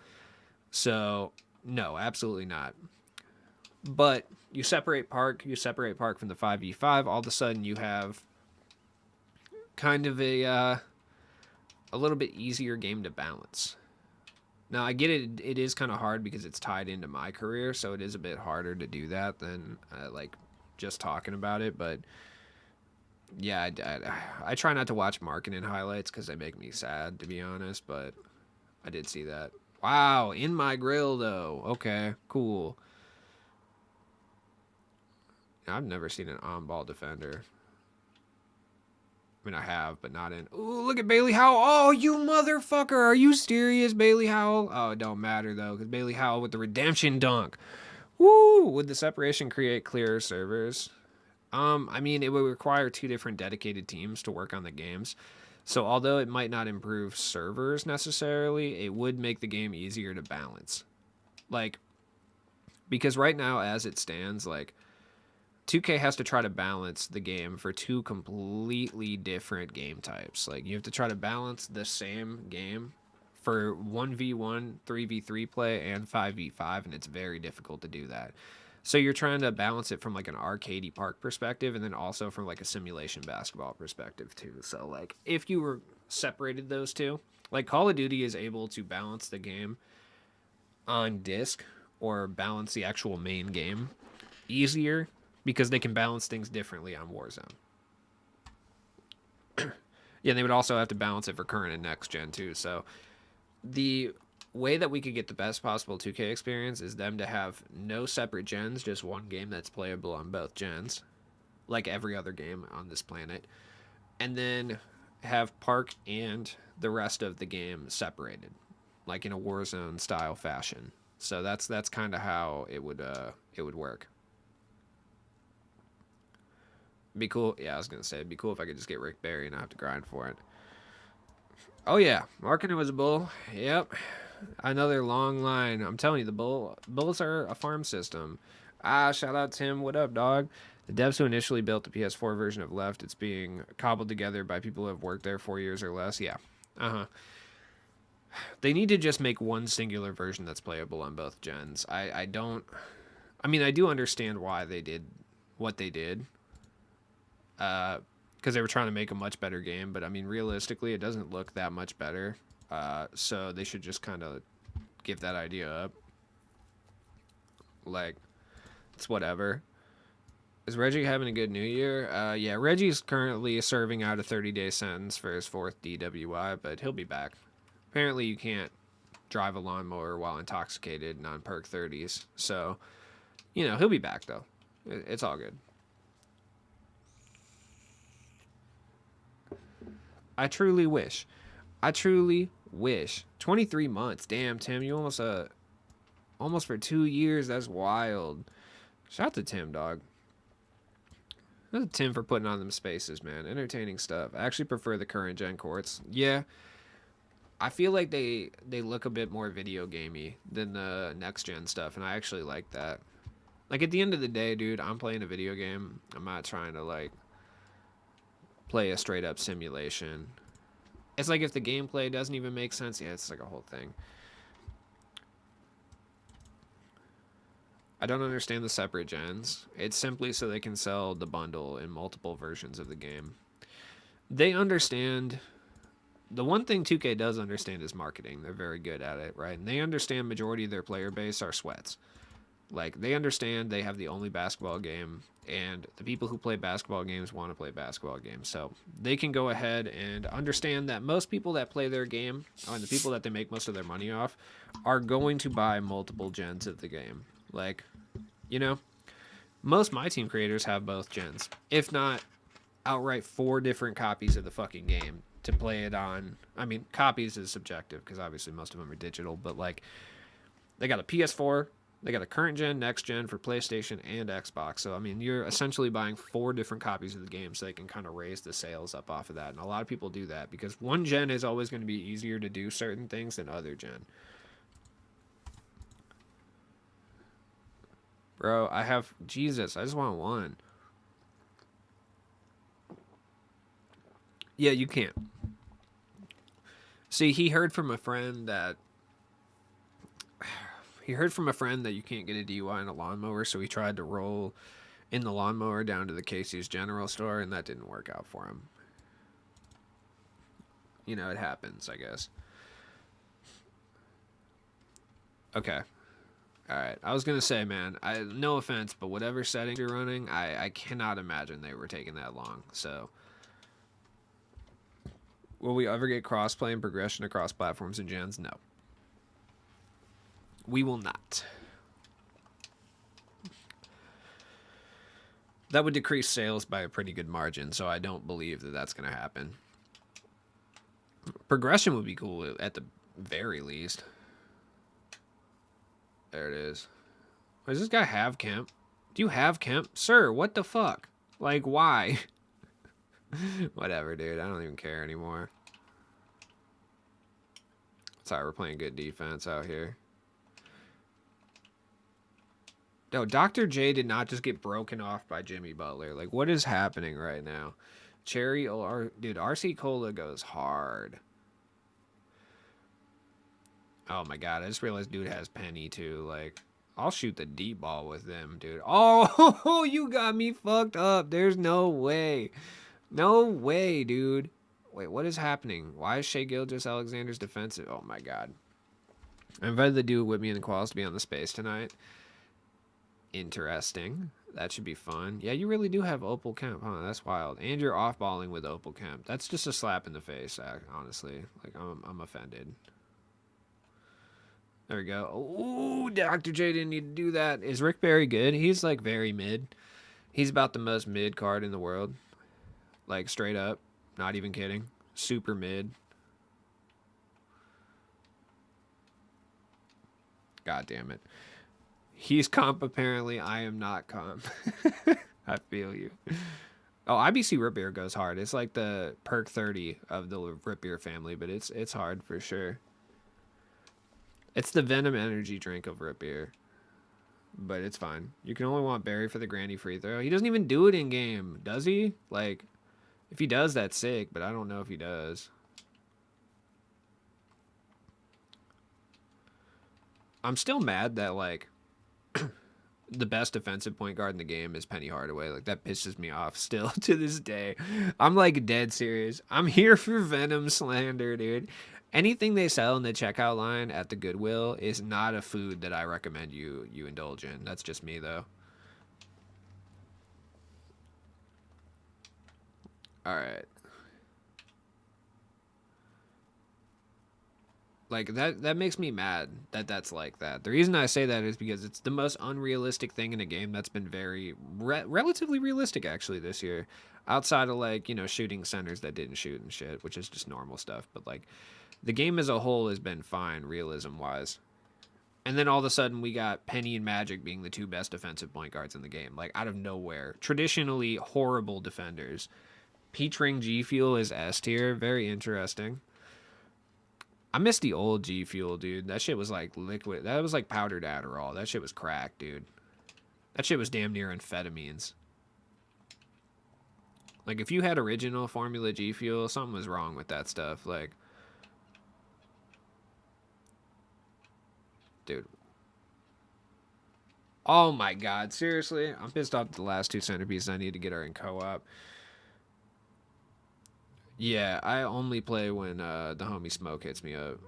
So, no, absolutely not. But you separate Park from the 5v5, all of a sudden you have kind of a little bit easier game to balance. Now, I get it, it is kind of hard because it's tied into my career, so it is a bit harder to do that than like just talking about it, but yeah, I try not to watch marketing highlights because they make me sad, to be honest, but I did see that. Wow, in my grill, though. Okay, cool. I've never seen an on-ball defender. I mean, I have, but not in... Ooh, look at Bailey Howell. Oh, you motherfucker. Are you serious, Bailey Howell? Oh, it don't matter, though, because Bailey Howell with the redemption dunk. Woo! Would the separation create clearer servers? I mean, it would require two different dedicated teams to work on the games. So although it might not improve servers necessarily, it would make the game easier to balance. Like, because right now, as it stands, like, 2K has to try to balance the game for two completely different game types. Like, you have to try to balance the same game for 1v1, 3v3 play, and 5v5, and it's very difficult to do that. So you're trying to balance it from like an arcadey park perspective and then also from like a simulation basketball perspective too. So like if you were separated those two, like Call of Duty is able to balance the game on disc or balance the actual main game easier because they can balance things differently on Warzone. Yeah, they would also have to balance it for current and next gen too. So the way that we could get the best possible 2K experience is them to have no separate gens, just one game that's playable on both gens, like every other game on this planet, and then have Park and the rest of the game separated, like in a Warzone style fashion. So that's kind of how it would work. Be cool. Yeah, I was gonna say it'd be cool if I could just get Rick Barry and not have to grind for it. Oh yeah, marketing was a bull. Yep, another long line. I'm telling you, the bulls are a farm system. Shout out Tim. What up, dog? The devs who initially built the PS4 version have left. It's being cobbled together by people who have worked there 4 years or less. Yeah. Uh-huh. They need to just make one singular version that's playable on both gens. I don't... I mean, I do understand why they did what they did. Because they were trying to make a much better game. But, I mean, realistically, it doesn't look that much better. So they should just kind of give that idea up. Like, it's whatever. Is Reggie having a good New Year? Yeah, Reggie's currently serving out a 30-day sentence for his 4th DWI, but he'll be back. Apparently you can't drive a lawnmower while intoxicated and on perk 30s. So, you know, he'll be back, though. It's all good. I truly wish. 23 months. Damn, Tim, you almost for 2 years. That's wild. Shout out to Tim, dog. Shout out to Tim for putting on them spaces, man. Entertaining stuff. I actually prefer the current gen courts. Yeah. I feel like they look a bit more video gamey than the next gen stuff, and I actually like that. Like, at the end of the day, dude, I'm playing a video game. I'm not trying to, like, play a straight-up simulation. It's like if the gameplay doesn't even make sense. Yeah, it's like a whole thing. I don't understand the separate gens. It's simply so they can sell the bundle in multiple versions of the game. They understand. The one thing 2K does understand is marketing. They're very good at it, right? And they understand majority of their player base are sweats. Like, they understand they have the only basketball game, and the people who play basketball games want to play basketball games. So they can go ahead and understand that most people that play their game, and the people that they make most of their money off, are going to buy multiple gens of the game. Like, you know, most My Team creators have both gens, if not outright 4 different copies of the fucking game to play it on. I mean, copies is subjective because obviously most of them are digital, but like, they got a PS4, they got a current gen, next gen for PlayStation and Xbox. So, I mean, you're essentially buying 4 different copies of the game so they can kind of raise the sales up off of that. And a lot of people do that because one gen is always going to be easier to do certain things than other gen. Bro, I have... Jesus, I just want one. Yeah, you can't. See, he heard from a friend that you can't get a DUI in a lawnmower, so he tried to roll in the lawnmower down to the Casey's General Store, and that didn't work out for him. You know, it happens, I guess. Okay. Alright, I was going to say, man, no offense, but whatever settings you're running, I cannot imagine they were taking that long, so... Will we ever get crossplay and progression across platforms and gens? No. We will not. That would decrease sales by a pretty good margin, so I don't believe that that's going to happen. Progression would be cool at the very least. There it is. Does this guy have Kemp? Do you have Kemp? Sir, what the fuck? Like, why? Whatever, dude. I don't even care anymore. Sorry, we're playing good defense out here. No, Dr. J did not just get broken off by Jimmy Butler. Like, what is happening right now? Cherry, dude, RC Cola goes hard. Oh my god, I just realized dude has Penny too. Like, I'll shoot the deep ball with them, dude. Oh, you got me fucked up. There's no way. No way, dude. Wait, what is happening? Why is Shea Gilgeous-Alexander's defensive? Oh my god. I invited the dude with me in the quals to be on the space tonight. Interesting. That should be fun. Yeah, you really do have Opal Kemp, huh? That's wild. And you're off-balling with Opal Kemp. That's just a slap in the face, honestly. Like, I'm offended. There we go. Ooh, Dr. J didn't need to do that. Is Rick Barry good? He's, like, very mid. He's about the most mid card in the world. Like, straight up. Not even kidding. Super mid. God damn it. He's comp, apparently. I am not comp. I feel you. Oh, IBC Root Beer goes hard. It's like the perk 30 of the Root Beer family, but it's hard for sure. It's the Venom energy drink of Root Beer. But it's fine. You can only want Barry for the Granny free throw. He doesn't even do it in game, does he? Like, if he does, that's sick, but I don't know if he does. I'm still mad that, like, the best defensive point guard in the game is Penny Hardaway. Like, that pisses me off still to this day. I'm, like, dead serious. I'm here for Venom slander, dude. Anything they sell in the checkout line at the Goodwill is not a food that I recommend you indulge in. That's just me, though. All right. Like, that makes me mad that that's like that. The reason I say that is because it's the most unrealistic thing in a game that's been very relatively realistic actually this year, outside of, like, you know, shooting centers that didn't shoot and shit, which is just normal stuff. But, like, the game as a whole has been fine realism wise. And then all of a sudden we got Penny and Magic being the 2 best defensive point guards in the game, like, out of nowhere. Traditionally horrible defenders. Peach Ring G Fuel is S tier. Very interesting. I miss the old G Fuel, dude. That shit was like liquid. That was like powdered Adderall. That shit was crack, dude. That shit was damn near amphetamines. Like, if you had original Formula G Fuel, something was wrong with that stuff. Like, dude. Oh my god, seriously? I'm pissed off at the last two centerpieces I need to get are in co-op. Yeah, I only play when the homie Smoke hits me up.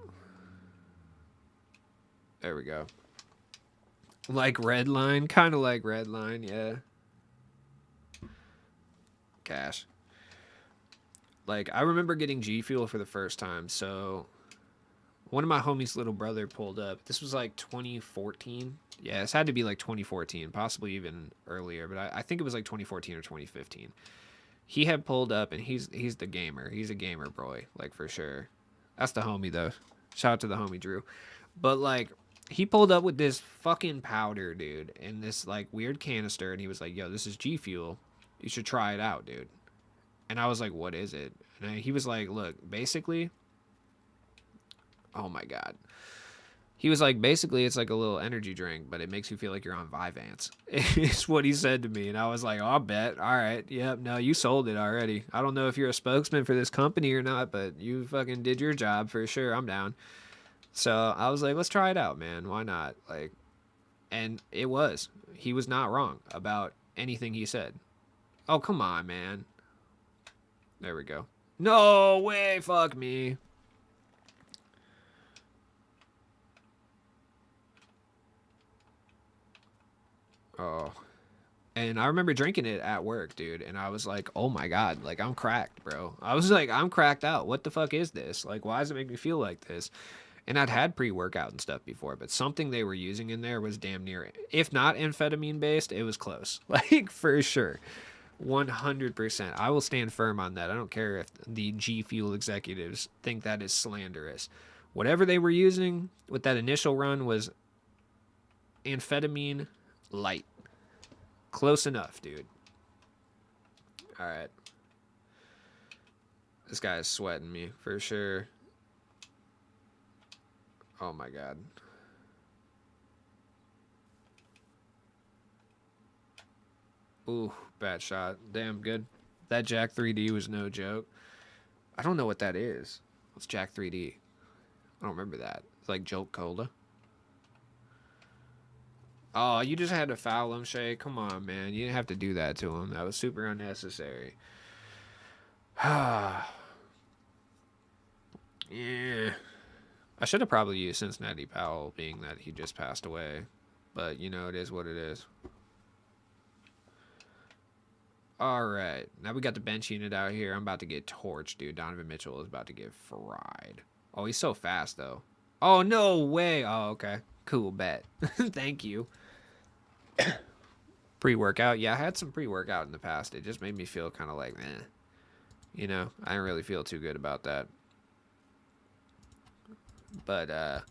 There we go. Like Redline? Kind of like Redline, yeah. Cash. Like, I remember getting G Fuel for the first time, so one of my homies' little brother pulled up. This was like 2014. Yeah, this had to be like 2014, possibly even earlier, but I think it was like 2014 or 2015. He had pulled up, and he's the gamer. He's a gamer boy, like, for sure. That's the homie, though. Shout out to the homie Drew. But, like, he pulled up with this fucking powder, dude, in this, like, weird canister, and he was like, yo, this is G Fuel. You should try it out, dude. And I was like, what is it? And he was like, look, basically, oh my god. He was like, basically, it's like a little energy drink, but it makes you feel like you're on Vyvanse. It's what he said to me. And I was like, oh, I'll bet. All right. Yep. No, you sold it already. I don't know if you're a spokesman for this company or not, but you fucking did your job for sure. I'm down. So I was like, let's try it out, man. Why not? Like, and it was. He was not wrong about anything he said. Oh, come on, man. There we go. No way. Fuck me. Oh. And I remember drinking it at work, dude. And I was like, oh my God, like, I'm cracked, bro. I was like, I'm cracked out. What the fuck is this? Like, why does it make me feel like this? And I'd had pre-workout and stuff before, but something they were using in there was damn near, if not amphetamine based, it was close. Like, for sure. 100%. I will stand firm on that. I don't care if the G Fuel executives think that is slanderous. Whatever they were using with that initial run was amphetamine light. Close enough, dude. All right. This guy is sweating me for sure. Oh my god. Ooh, bad shot. Damn good. That Jack 3D was no joke. I don't know what that is. What's Jack 3D? I don't remember that. It's like Jolt Cola. Oh, you just had to foul him, Shay. Come on, man. You didn't have to do that to him. That was super unnecessary. Yeah. I should have probably used Cincinnati Powell, being that he just passed away. But, you know, it is what it is. All right. Now we got the bench unit out here. I'm about to get torched, dude. Donovan Mitchell is about to get fried. Oh, he's so fast, though. Oh, no way. Oh, okay. Cool, bet. Thank you. Pre-workout. Yeah, I had some pre-workout in the past. It just made me feel kind of like, eh. You know, I didn't really feel too good about that. But, I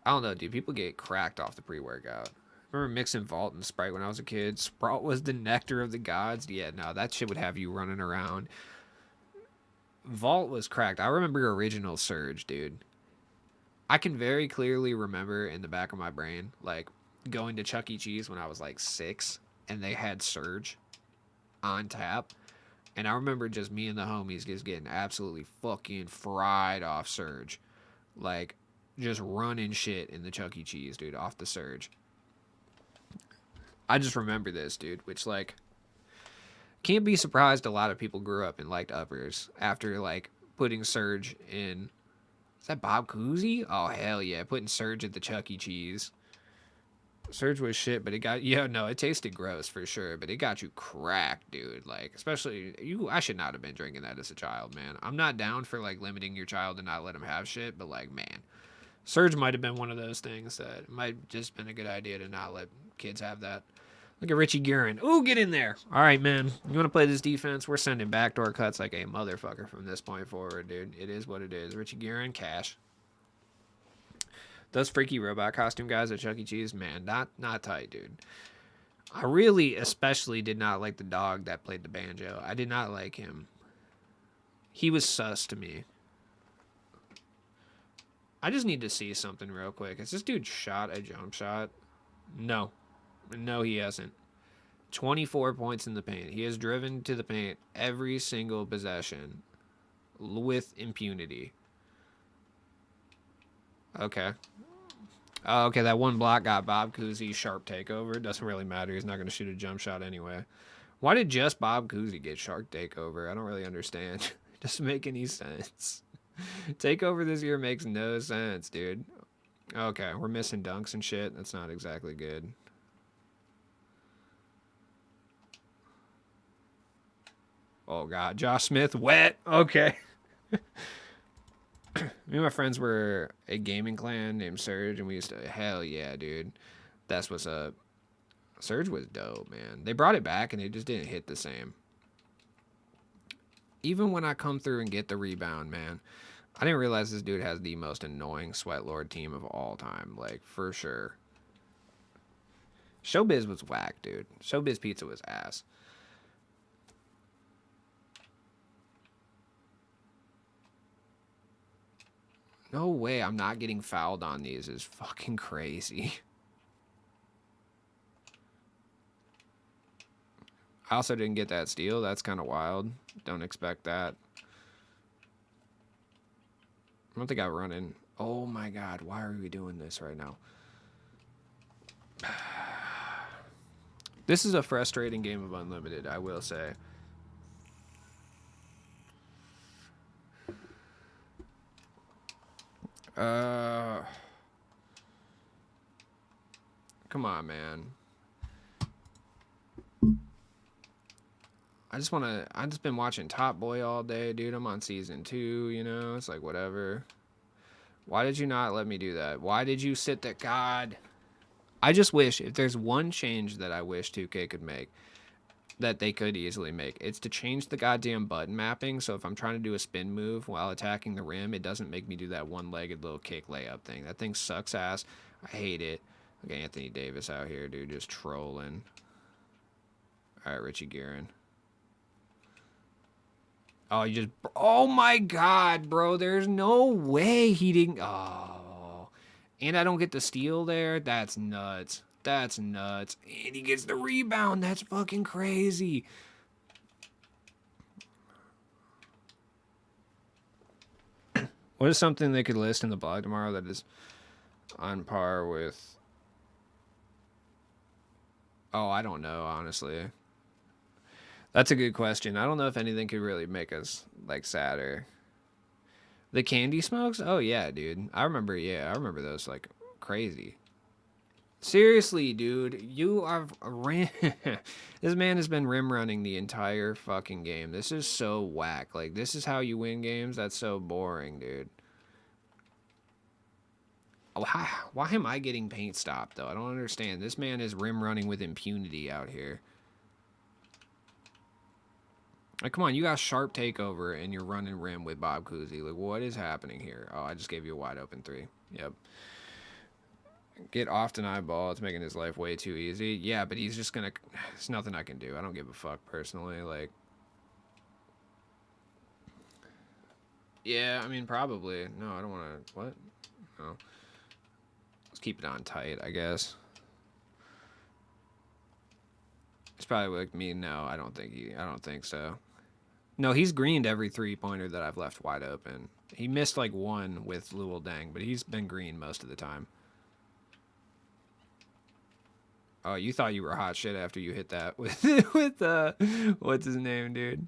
don't know, dude. People get cracked off the pre-workout. I remember mixing Vault and Sprite when I was a kid. Sprite was the nectar of the gods. Yeah, no, that shit would have you running around. Vault was cracked. I remember original Surge, dude. I can very clearly remember in the back of my brain, like, going to Chuck E. Cheese when I was like 6, and they had Surge on tap. And I remember just me and the homies just getting absolutely fucking fried off Surge. Like, just running shit in the Chuck E. Cheese, dude, off the Surge. I just remember this, dude, which, like, can't be surprised a lot of people grew up and liked uppers after, like, putting Surge in. Is that Bob Cousy? Oh, hell yeah. Putting Surge at the Chuck E. Cheese. Surge was shit, but it got, yeah, no, it tasted gross for sure, but it got you cracked, dude. Like, especially, I should not have been drinking that as a child, man. I'm not down for, like, limiting your child to not let him have shit, but, like, man, Surge might have been one of those things that might just been a good idea to not let kids have that. Look at Richie Guerin. Ooh, get in there. All right, man. You want to play this defense? We're sending backdoor cuts like a motherfucker from this point forward, dude. It is what it is. Richie Guerin, cash. Those freaky robot costume guys at Chuck E. Cheese, man, not tight, dude. I really especially did not like the dog that played the banjo. I did not like him. He was sus to me. I just need to see something real quick. Has this dude shot a jump shot? No. No, he hasn't. 24 points in the paint. He has driven to the paint every single possession with impunity. Okay. Oh, okay, that one block got Bob Cousy's sharp takeover. It doesn't really matter. He's not going to shoot a jump shot anyway. Why did just Bob Cousy get sharp takeover? I don't really understand. It doesn't make any sense. Takeover this year makes no sense, dude. Okay, we're missing dunks and shit. That's not exactly good. Oh, God. Josh Smith, wet. Okay. Me and my friends were a gaming clan named Surge, and we used to, hell yeah, dude. That's what's up. Surge was dope, man. They brought it back, and it just didn't hit the same. Even when I come through and get the rebound, man, I didn't realize this dude has the most annoying Sweat Lord team of all time. Like, for sure. Showbiz was whack, dude. Showbiz Pizza was ass. No way I'm not getting fouled on these is fucking crazy. I also didn't get that steal. That's kind of wild. Don't expect that. I don't think I run in. Oh my God. Why are we doing this right now? This is a frustrating game of Unlimited, I will say. Come on, man. I just been watching Top Boy all day, dude. I'm on season 2, you know? It's like, whatever. Why did you not let me do that? Why did you sit there? God. I just wish, if there's one change that I wish 2K could make, that they could easily make, it's to change the goddamn button mapping, so if I'm trying to do a spin move while attacking the rim, it doesn't make me do that one-legged little kick layup thing. That thing sucks ass. I hate it. Look at Anthony Davis out here, dude, just trolling. Alright, Richie Guerin. Oh, you just... Oh, my God, bro. There's no way he didn't... Oh. And I don't get the steal there? That's nuts. That's nuts. And he gets the rebound. That's fucking crazy. What is something they could list in the blog tomorrow that is on par with... Oh, I don't know, honestly. That's a good question. I don't know if anything could really make us, like, sadder. The candy smokes? Oh, yeah, dude. I remember those, like, crazy. Seriously, dude. You are... This man has been rim running the entire fucking game. This is so whack. Like, this is how you win games? That's so boring, dude. Why am I getting paint stopped, though? I don't understand. This man is rim running with impunity out here. Like, come on, you got sharp takeover and you're running rim with Bob Cousy. Like, what is happening here? Oh, I just gave you a wide open 3. Yep. Get off deny ball. It's making his life way too easy. Yeah, but he's just gonna... There's nothing I can do. I don't give a fuck, personally. Like... Yeah, I mean, probably. No, I don't want to... What? No. Let's keep it on tight, I guess. It's probably like me. No, I don't think so. No, he's greened every 3-pointer that I've left wide open. He missed like one with Luol Deng, but he's been green most of the time. Oh, you thought you were hot shit after you hit that with what's his name, dude?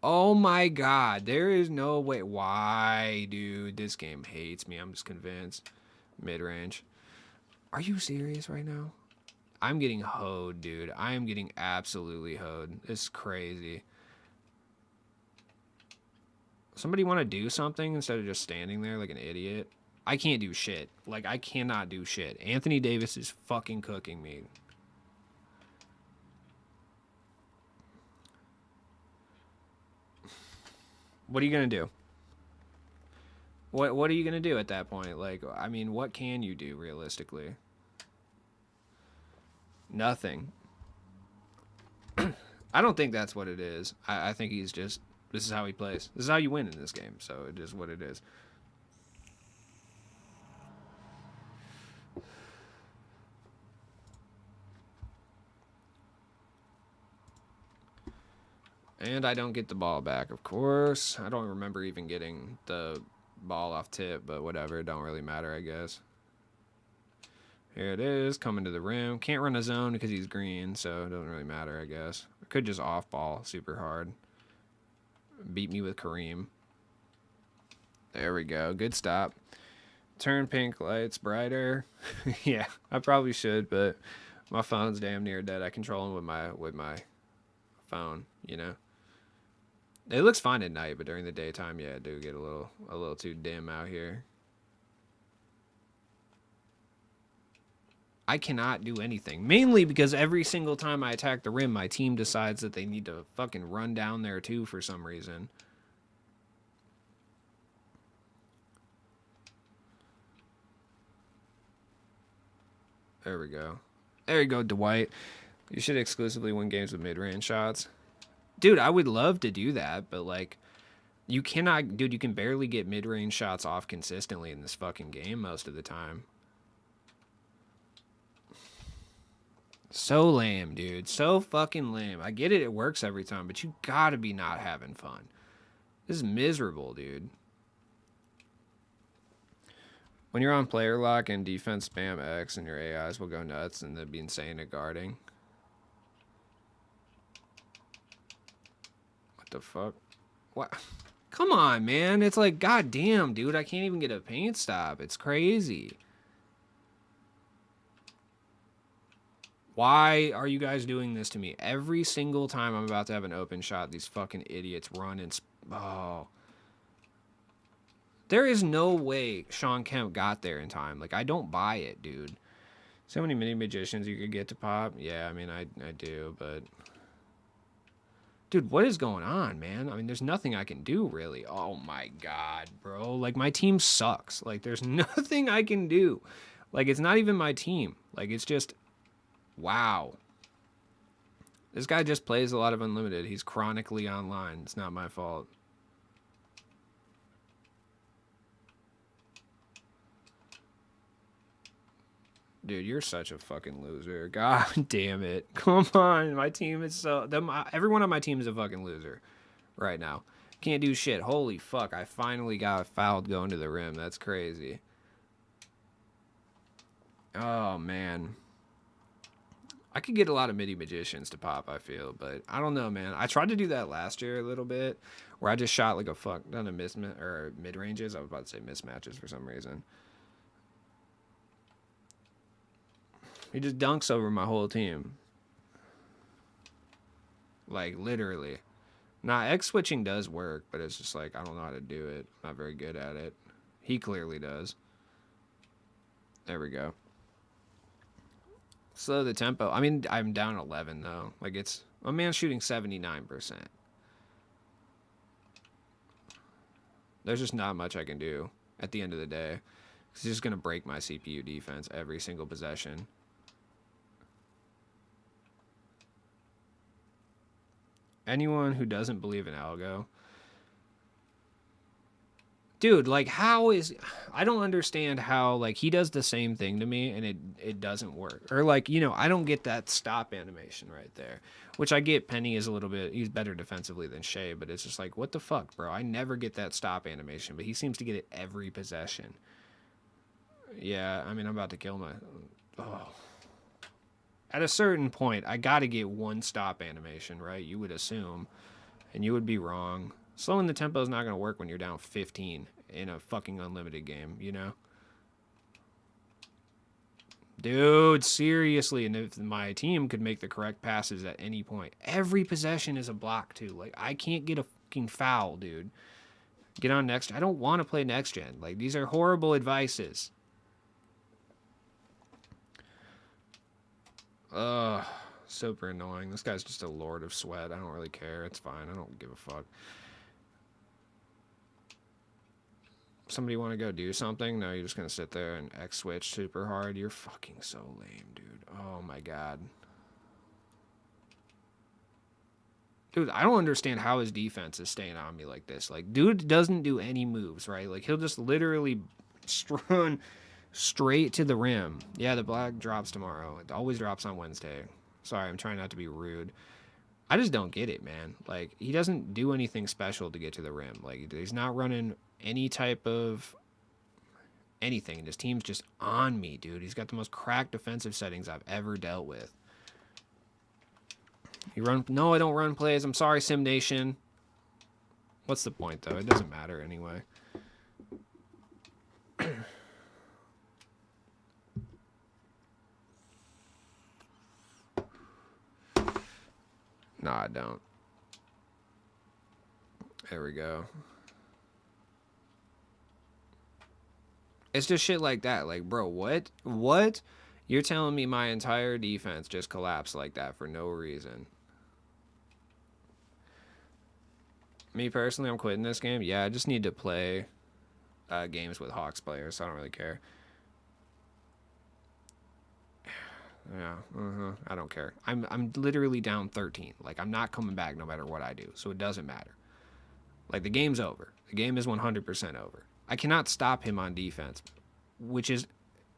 Oh my God, there is no way. Why, dude? This game hates me. I'm just convinced. Mid-range. Are you serious right now? I'm getting hoed, dude. I am getting absolutely hoed. This is crazy. Somebody want to do something instead of just standing there like an idiot? I can't do shit. Like, I cannot do shit. Anthony Davis is fucking cooking me. What are you going to do? What are you going to do at that point? Like, I mean, what can you do realistically? Nothing. I don't think that's what it is. I think he's just... This is how he plays. This is how you win in this game, so it is what it is. And I don't get the ball back, of course. I don't remember even getting the ball off tip, but whatever. It don't really matter, I guess. Here it is, coming to the rim. Can't run a zone because he's green, so it doesn't really matter, I guess. I could just off ball super hard. Beat me with Kareem. There we go. Good stop. Turn pink lights brighter. Yeah, I probably should, but my phone's damn near dead. I control them with my phone, you know. It looks fine at night, but during the daytime, yeah, it do get a little too dim out here. I cannot do anything. Mainly because every single time I attack the rim, my team decides that they need to fucking run down there too for some reason. There we go. There you go, Dwight. You should exclusively win games with mid-range shots. Dude, I would love to do that, but like, you cannot, dude, you can barely get mid-range shots off consistently in this fucking game most of the time. So lame, dude. So fucking lame. I get it, it works every time, but you gotta be not having fun. This is miserable, dude. When you're on player lock and defense spam X and your AIs will go nuts and they'll be insane at guarding. What the fuck? What? Come on, man. It's like, goddamn, dude. I can't even get a paint stop. It's crazy. Why are you guys doing this to me? Every single time I'm about to have an open shot, these fucking idiots run and... Oh. There is no way Sean Kemp got there in time. Like, I don't buy it, dude. So many mini magicians you could get to pop. Yeah, I mean, I do, but... Dude, what is going on, man? I mean, there's nothing I can do, really. Oh, my God, bro. Like, my team sucks. Like, there's nothing I can do. Like, it's not even my team. Like, it's just... Wow. This guy just plays a lot of Unlimited. He's chronically online. It's not my fault. Dude, you're such a fucking loser. God damn it. Come on. My team is so... everyone on my team is a fucking loser right now. Can't do shit. Holy fuck. I finally got fouled going to the rim. That's crazy. Oh, man. I could get a lot of midi magicians to pop, I feel, but I don't know, man. I tried to do that last year a little bit, where I just shot like a fuck ton of mid ranges. I was about to say mismatches for some reason. He just dunks over my whole team, like literally. Nah, X switching does work, but it's just like I don't know how to do it. I'm not very good at it. He clearly does. There we go. Slow the tempo. I mean, I'm down 11 though. Like it's a man shooting 79%. There's just not much I can do at the end of the day. He's just gonna break my CPU defense every single possession. Anyone who doesn't believe in algo, dude, like how is... I don't understand how like he does the same thing to me and it doesn't work. Or like, you know, I don't get that stop animation right there, which I get. Penny is a little bit, he's better defensively than Shea, but it's just like, what the fuck, bro? I never get that stop animation, but he seems to get it every possession. Yeah, I mean, I'm about to kill my... Oh. At a certain point, I gotta get one stop animation, right? You would assume, and you would be wrong. Slowing the tempo is not going to work when you're down 15 in a fucking Unlimited game, you know? Dude, seriously. And if my team could make the correct passes at any point, every possession is a block, too. Like, I can't get a fucking foul, dude. Get on next. I don't want to play next gen. Like, these are horrible advices. Ugh. Super annoying. This guy's just a lord of sweat. I don't really care. It's fine. I don't give a fuck. Somebody want to go do something? No, you're just going to sit there and X switch super hard. You're fucking so lame, dude. Oh my God. Dude, I don't understand how his defense is staying on me like this. Like, dude doesn't do any moves, right? Like, he'll just literally run straight to the rim. Yeah, the black drops tomorrow. It always drops on Wednesday. Sorry, I'm trying not to be rude. I just don't get it, man. Like, he doesn't do anything special to get to the rim. Like, he's not running any type of anything. And his team's just on me, dude. He's got the most cracked defensive settings I've ever dealt with. No, I don't run plays. I'm sorry, Sim Nation. What's the point, though? It doesn't matter anyway. No, I don't. There we go. It's just shit like that. Like, bro, what? What? You're telling me my entire defense just collapsed like that for no reason? Me personally, I'm quitting this game. Yeah, I just need to play games with Hawks players, so I don't really care. Yeah, I don't care. I'm literally down 13. Like, I'm not coming back no matter what I do, so it doesn't matter. Like, the game's over. The game is 100% over. I cannot stop him on defense, which is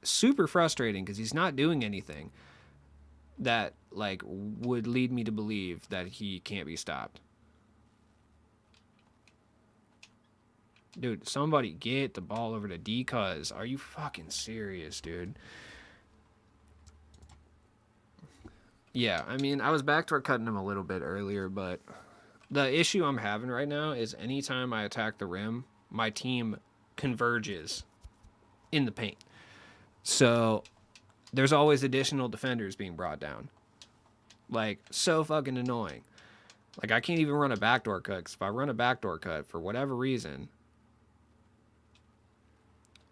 super frustrating because he's not doing anything that, like, would lead me to believe that he can't be stopped. Dude, somebody get the ball over to D-Cuz. Are you fucking serious, dude? Yeah, I mean, I was backdoor cutting him a little bit earlier, but the issue I'm having right now is anytime I attack the rim, my team converges in the paint. So there's always additional defenders being brought down. Like, so fucking annoying. Like, I can't even run a backdoor cut, because if I run a backdoor cut, for whatever reason,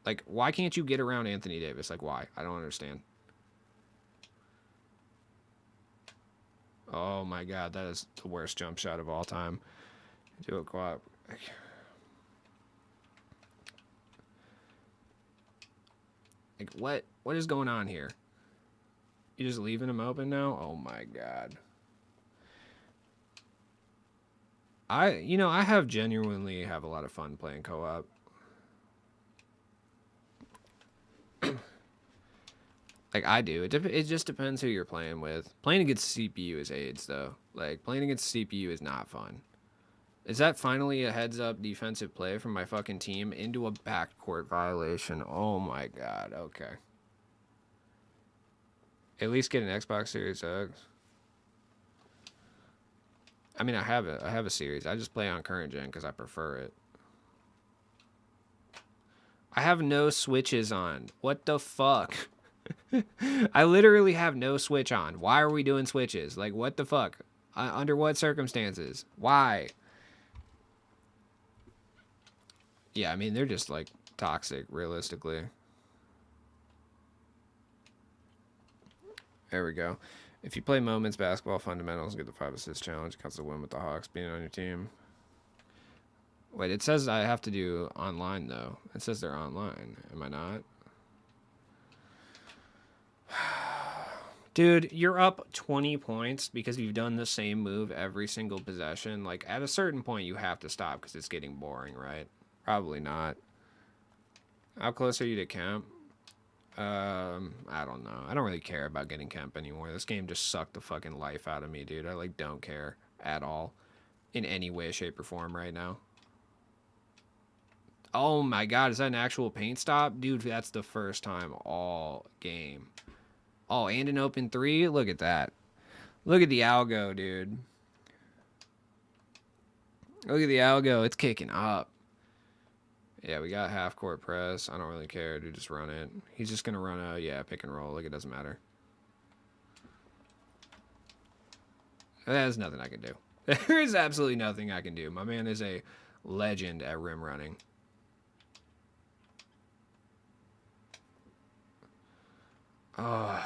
like, why can't you get around Anthony Davis? Like, why? I don't understand. Oh my god, that is the worst jump shot of all time. Do it co-op. Like, what is going on here? You just leaving him open now? Oh my god. I have genuinely have a lot of fun playing co-op. Like, I do. It just depends who you're playing with. Playing against CPU is AIDS, though. Like, playing against CPU is not fun. Is that finally a heads-up defensive play from my fucking team into a backcourt violation? Oh my god, okay. At least get an Xbox Series X. I mean, I have a series. I just play on current gen because I prefer it. I have no switches on. What the fuck? I literally have no switch on. Why are we doing switches? Like, what the fuck? Under what circumstances? Why? Yeah, I mean, they're just, like, toxic, realistically. There we go. If you play Moments Basketball Fundamentals, get the 5 assist challenge. Counts the win with the Hawks being on your team. Wait, it says I have to do online, though. It says they're online. Am I not? Dude, you're up 20 points because you've done the same move every single possession. Like, at a certain point, you have to stop because it's getting boring, right? Probably not. How close are you to Kemp? I don't know. I don't really care about getting Kemp anymore. This game just sucked the fucking life out of me, dude. I, like, don't care at all in any way, shape, or form right now. Oh my god, is that an actual paint stop? Dude, that's the first time all game. Oh, and an open 3? Look at that. Look at the algo, dude. Look at the algo. It's kicking up. Yeah, we got half court press. I don't really care, dude. Just run it. He's just going to run a, pick and roll. Like, it doesn't matter. There's nothing I can do. There's absolutely nothing I can do. My man is a legend at rim running. Oh.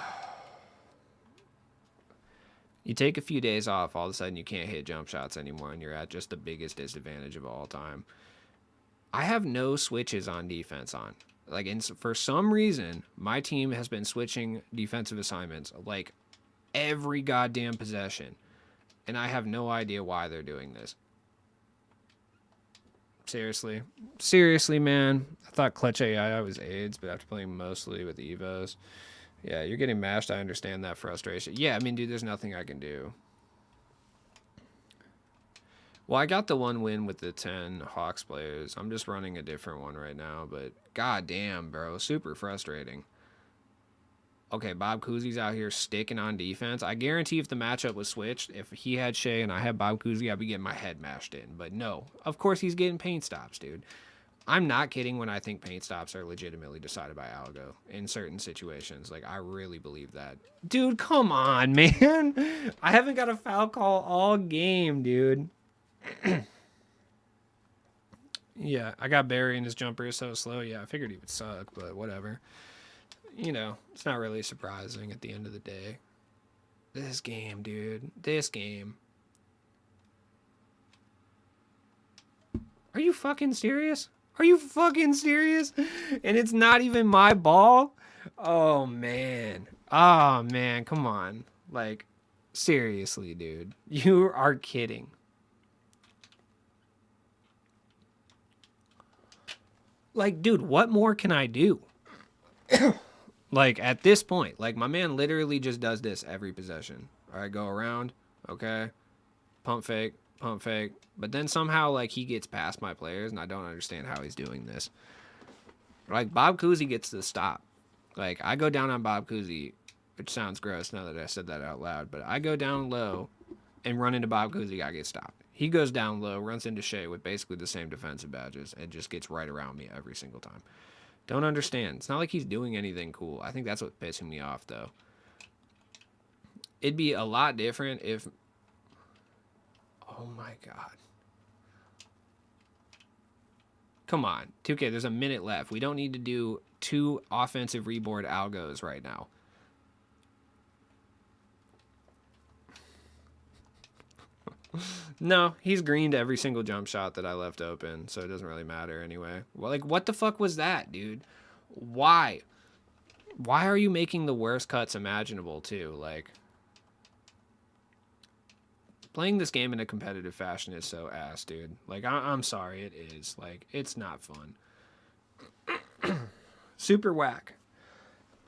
You take a few days off, all of a sudden you can't hit jump shots anymore, and you're at just the biggest disadvantage of all time. I have no switches on defense on. Like, for some reason, my team has been switching defensive assignments, like, every goddamn possession. And I have no idea why they're doing this. Seriously. Seriously, man. I thought Clutch AI was AIDS, but after playing mostly with Evos... Yeah, you're getting mashed. I understand that frustration. Yeah, I mean, dude, there's nothing I can do. Well, I got the one win with the 10 Hawks players. I'm just running a different one right now, but god damn, bro, super frustrating. Okay, Bob Cousy's out here sticking on defense. I guarantee if the matchup was switched, if he had Shea and I had Bob Cousy, I'd be getting my head mashed in. But no, of course he's getting paint stops, dude. I'm not kidding when I think paint stops are legitimately decided by algo in certain situations. Like, I really believe that. Dude, come on, man. I haven't got a foul call all game, dude. Yeah, I got Barry and his jumper is so slow. Yeah, I figured he would suck, but whatever. You know, it's not really surprising at the end of the day. This game, dude. This game. Are you fucking serious? Are you fucking serious? And it's not even my ball? Oh, man. Oh, man. Come on. Like, seriously, dude. You are kidding. Like, dude, what more can I do? Like, at this point, like, my man literally just does this every possession. All right, go around. Okay. Pump fake. Pump fake. But then somehow, like, he gets past my players, and I don't understand how he's doing this. Like, Bob Cousy gets the stop. Like, I go down on Bob Cousy, which sounds gross now that I said that out loud, but I go down low and run into Bob Cousy, I get stopped. He goes down low, runs into Shea with basically the same defensive badges, and just gets right around me every single time. Don't understand. It's not like he's doing anything cool. I think that's what's pissing me off, though. It'd be a lot different if... Oh, my God. Come on. 2K, there's a minute left. We don't need to do 2 offensive reboard algos right now. No, he's greened every single jump shot that I left open, so it doesn't really matter anyway. Well, like, what the fuck was that, dude? Why? Why are you making the worst cuts imaginable, too? Like, playing this game in a competitive fashion is so ass, dude. Like, I'm sorry, it is. Like, it's not fun. Super whack.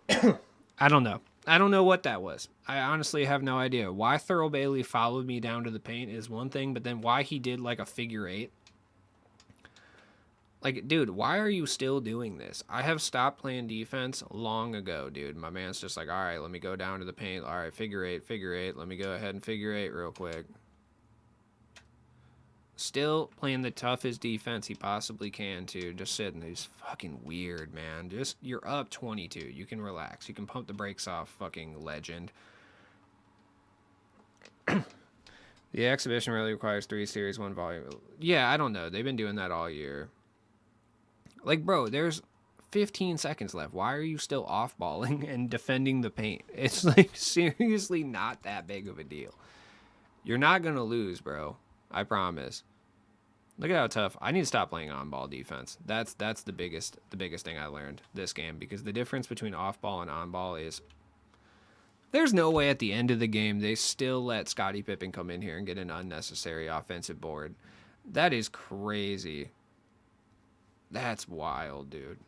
I don't know. I don't know what that was. I honestly have no idea. Why Thurl Bailey followed me down to the paint is one thing, but then why he did like a figure 8. Like, dude, why are you still doing this? I have stopped playing defense long ago, dude. My man's just like, all right, let me go down to the paint. All right, figure 8, figure 8. Let me go ahead and figure 8 real quick. Still playing the toughest defense he possibly can, too. Just sitting there. He's fucking weird, man. Just, you're up 22. You can relax. You can pump the brakes off, fucking legend. The exhibition really requires 3 series, 1 volume. Yeah, I don't know. They've been doing that all year. Like, bro, there's 15 seconds left. Why are you still off-balling and defending the paint? It's, like, seriously not that big of a deal. You're not going to lose, bro. I promise. Look at how tough. I need to stop playing on-ball defense. That's the biggest thing I learned this game, because the difference between off-ball and on-ball is there's no way at the end of the game they still let Scottie Pippen come in here and get an unnecessary offensive board. That is crazy. That's wild, dude.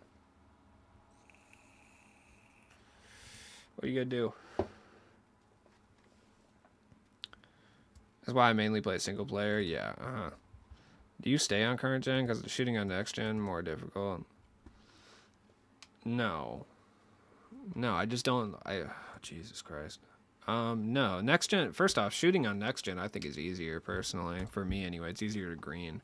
What are you gonna do? That's why I mainly play single player. Yeah. Do you stay on current gen? Because shooting on next gen more difficult. No. No, I just don't. Jesus Christ. No, next gen. First off, shooting on next gen I think is easier personally for me anyway. It's easier to green.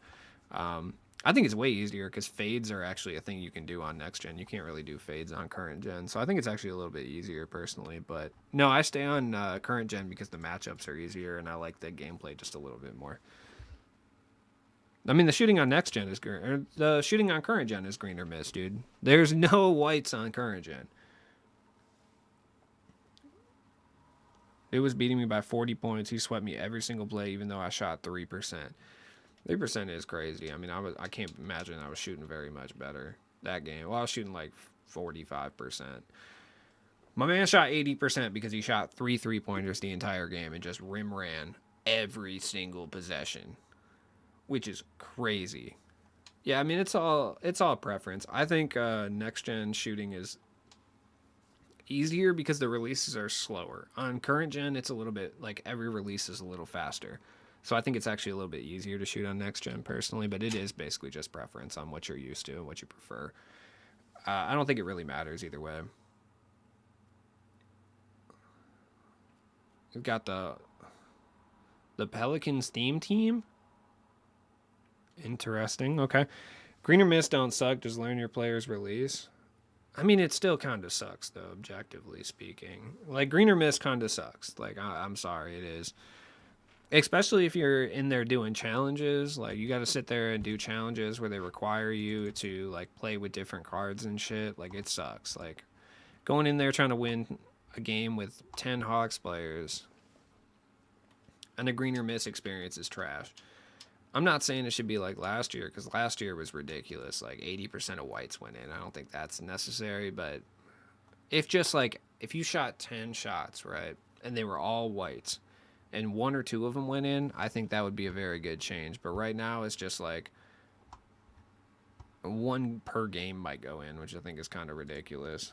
I think it's way easier because fades are actually a thing you can do on next gen. You can't really do fades on current gen, so I think it's actually a little bit easier personally. But no, I stay on current gen because the matchups are easier and I like the gameplay just a little bit more. I mean, the shooting on next gen is green, or the shooting on current gen is green or miss, dude. There's no whites on current gen. It was beating me by 40 points. He swept me every single play, even though I shot 3%. 3% is crazy. I mean, I can't imagine I was shooting very much better that game. Well, I was shooting like 45%. My man shot 80% because he shot 3 3-pointers the entire game and just rim ran every single possession, which is crazy. Yeah, I mean, it's all preference. I think next gen shooting is easier because the releases are slower. On current gen, it's a little bit like every release is a little faster. So I think it's actually a little bit easier to shoot on next gen personally, but it is basically just preference on what you're used to and what you prefer. I don't think it really matters either way. We've got the Pelicans theme team. Interesting. Okay. Green or miss don't suck. Just learn your player's release. I mean, it still kind of sucks, though, objectively speaking. Like, green or miss kind of sucks. Like, I'm sorry, it is. Especially if you're in there doing challenges. Like, you got to sit there and do challenges where they require you to, like, play with different cards and shit. Like, it sucks. Like, going in there trying to win a game with 10 Hawks players and a green or miss experience is trash. I'm not saying it should be like last year, because last year was ridiculous. Like 80% of whites went in. I don't think that's necessary, but if you shot 10 shots, right, and they were all whites, and 1 or 2 of them went in, I think that would be a very good change. But right now it's just like 1 per game might go in, which I think is kind of ridiculous.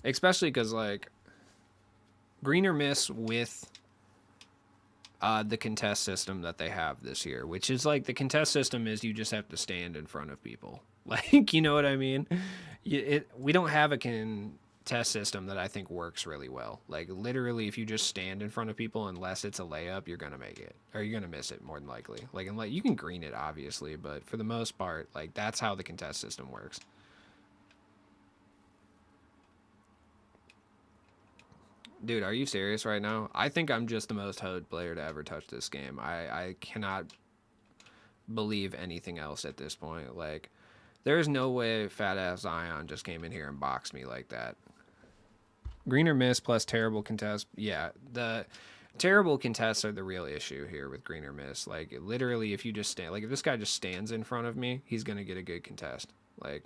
Especially because, like, green or miss with the contest system that they have this year, which is like, the contest system is you just have to stand in front of people. Like, you know what I mean? We don't have a contest system that I think works really well. Like, literally, if you just stand in front of people, unless it's a layup, you're going to make it. Or you're going to miss it, more than likely. Like, unless, you can green it, obviously, but for the most part, like, that's how the contest system works. Dude, are you serious right now? I think I'm just the most hoed player to ever touch this game. I cannot believe anything else at this point. Like, there's no way fat ass Zion just came in here and boxed me like that. Green or miss plus terrible contest. Yeah, the terrible contests are the real issue here with green or miss. Like, literally, if you just stand, like, if this guy just stands in front of me, he's gonna get a good contest. Like,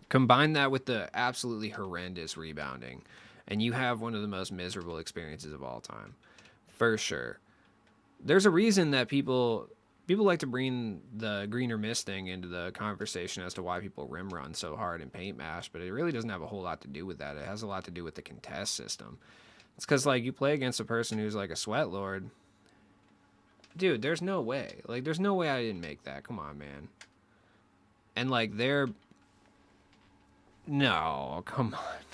combine that with the absolutely horrendous rebounding, and you have one of the most miserable experiences of all time, for sure. There's a reason that people like to bring the green or miss thing into the conversation as to why people rim run so hard in paint mash, but it really doesn't have a whole lot to do with that. It has a lot to do with the contest system. It's because, like, you play against a person who's like a sweat lord. Dude, there's no way. Like, there's no way I didn't make that. Come on, man. And, like, no, come on.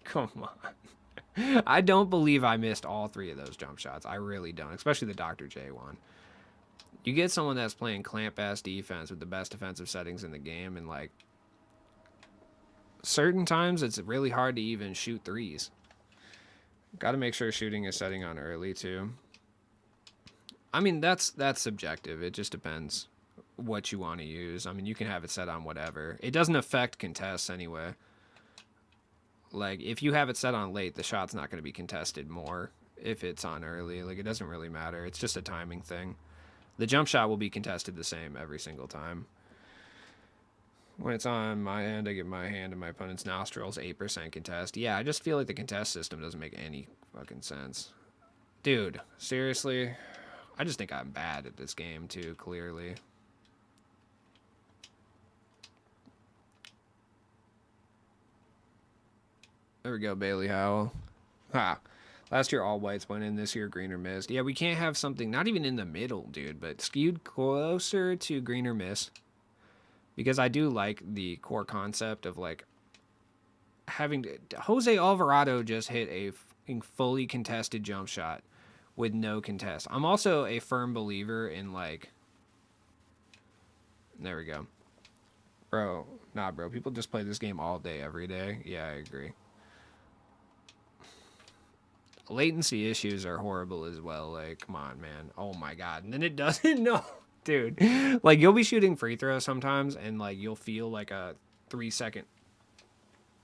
Come on. I don't believe I missed all 3 of those jump shots. I really don't, especially the Dr. J one. You get someone that's playing clamp-ass defense with the best defensive settings in the game, and, like, certain times it's really hard to even shoot threes. Got to make sure shooting is setting on early, too. I mean, that's subjective. It just depends what you want to use. I mean, you can have it set on whatever. It doesn't affect contests anyway. Like, if you have it set on late, the shot's not going to be contested more if it's on early. Like, it doesn't really matter. It's just a timing thing. The jump shot will be contested the same every single time. When it's on my end, I get my hand in my opponent's nostrils, 8% contest. Yeah, I just feel like the contest system doesn't make any fucking sense. Dude, seriously? I just think I'm bad at this game, too, clearly. There we go, Bailey Howell. Ha. Last year, all whites went in. This year, green or missed. Yeah, we can't have something, not even in the middle, dude, but skewed closer to green or miss. Because I do like the core concept of, like, having to... Jose Alvarado just hit a fully contested jump shot with no contest. I'm also a firm believer in, like... There we go. Bro, nah, bro. People just play this game all day, every day. Yeah, I agree. Latency issues are horrible as well. Like, come on, man. Oh my god. And then it doesn't know. Dude. Like, you'll be shooting free throws sometimes, and, like, you'll feel like a 3-second...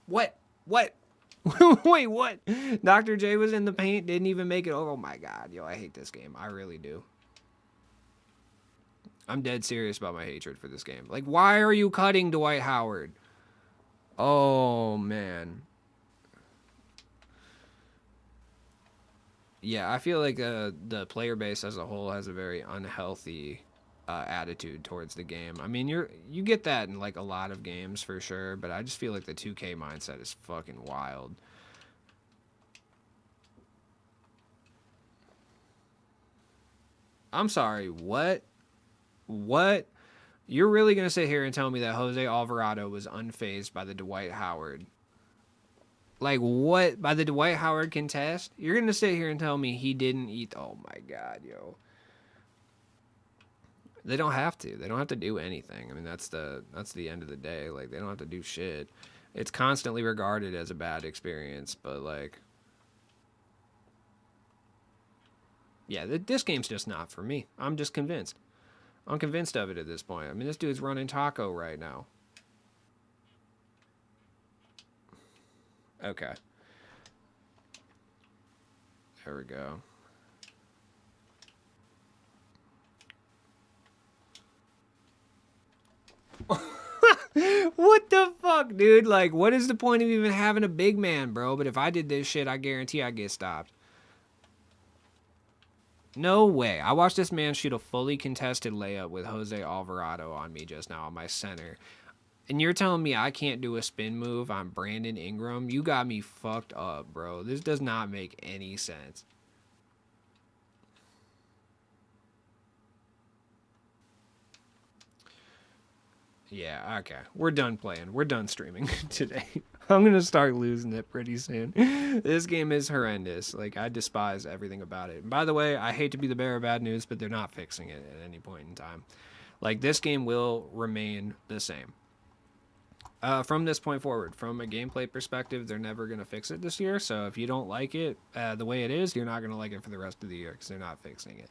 What? Wait, what? Dr. J was in the paint, didn't even make it. Oh my god. Yo, I hate this game. I really do. I'm dead serious about my hatred for this game. Like, why are you cutting Dwight Howard? Oh, man. Yeah, I feel like the player base as a whole has a very unhealthy attitude towards the game. I mean, you get that in, like, a lot of games for sure, but I just feel like the 2K mindset is fucking wild. I'm sorry, what? What? You're really going to sit here and tell me that Jose Alvarado was unfazed by the Dwight Howard? Like, what? By the Dwight Howard contest? You're going to sit here and tell me he didn't eat. Oh my God, yo. They don't have to. They don't have to do anything. I mean, that's the end of the day. Like, they don't have to do shit. It's constantly regarded as a bad experience, but like, yeah, this game's just not for me. I'm just convinced. I'm convinced of it at this point. I mean, this dude's running taco right now. Okay. There we go. What the fuck, dude? Like, what is the point of even having a big man, bro? But if I did this shit, I guarantee I get stopped. No way. I watched this man shoot a fully contested layup with Jose Alvarado on me just now on my center. And you're telling me I can't do a spin move on Brandon Ingram? You got me fucked up, bro. This does not make any sense. Yeah, okay. We're done playing. We're done streaming today. I'm going to start losing it pretty soon. This game is horrendous. Like, I despise everything about it. And by the way, I hate to be the bearer of bad news, but they're not fixing it at any point in time. Like, this game will remain the same. From this point forward, from a gameplay perspective, they're never going to fix it this year. So if you don't like it the way it is, you're not going to like it for the rest of the year because they're not fixing it.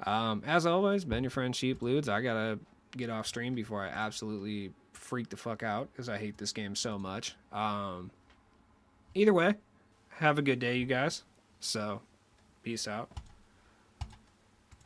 As always, been your friend Sheep Ludes. I got to get off stream before I absolutely freak the fuck out because I hate this game so much. Either way, have a good day, you guys. So, peace out.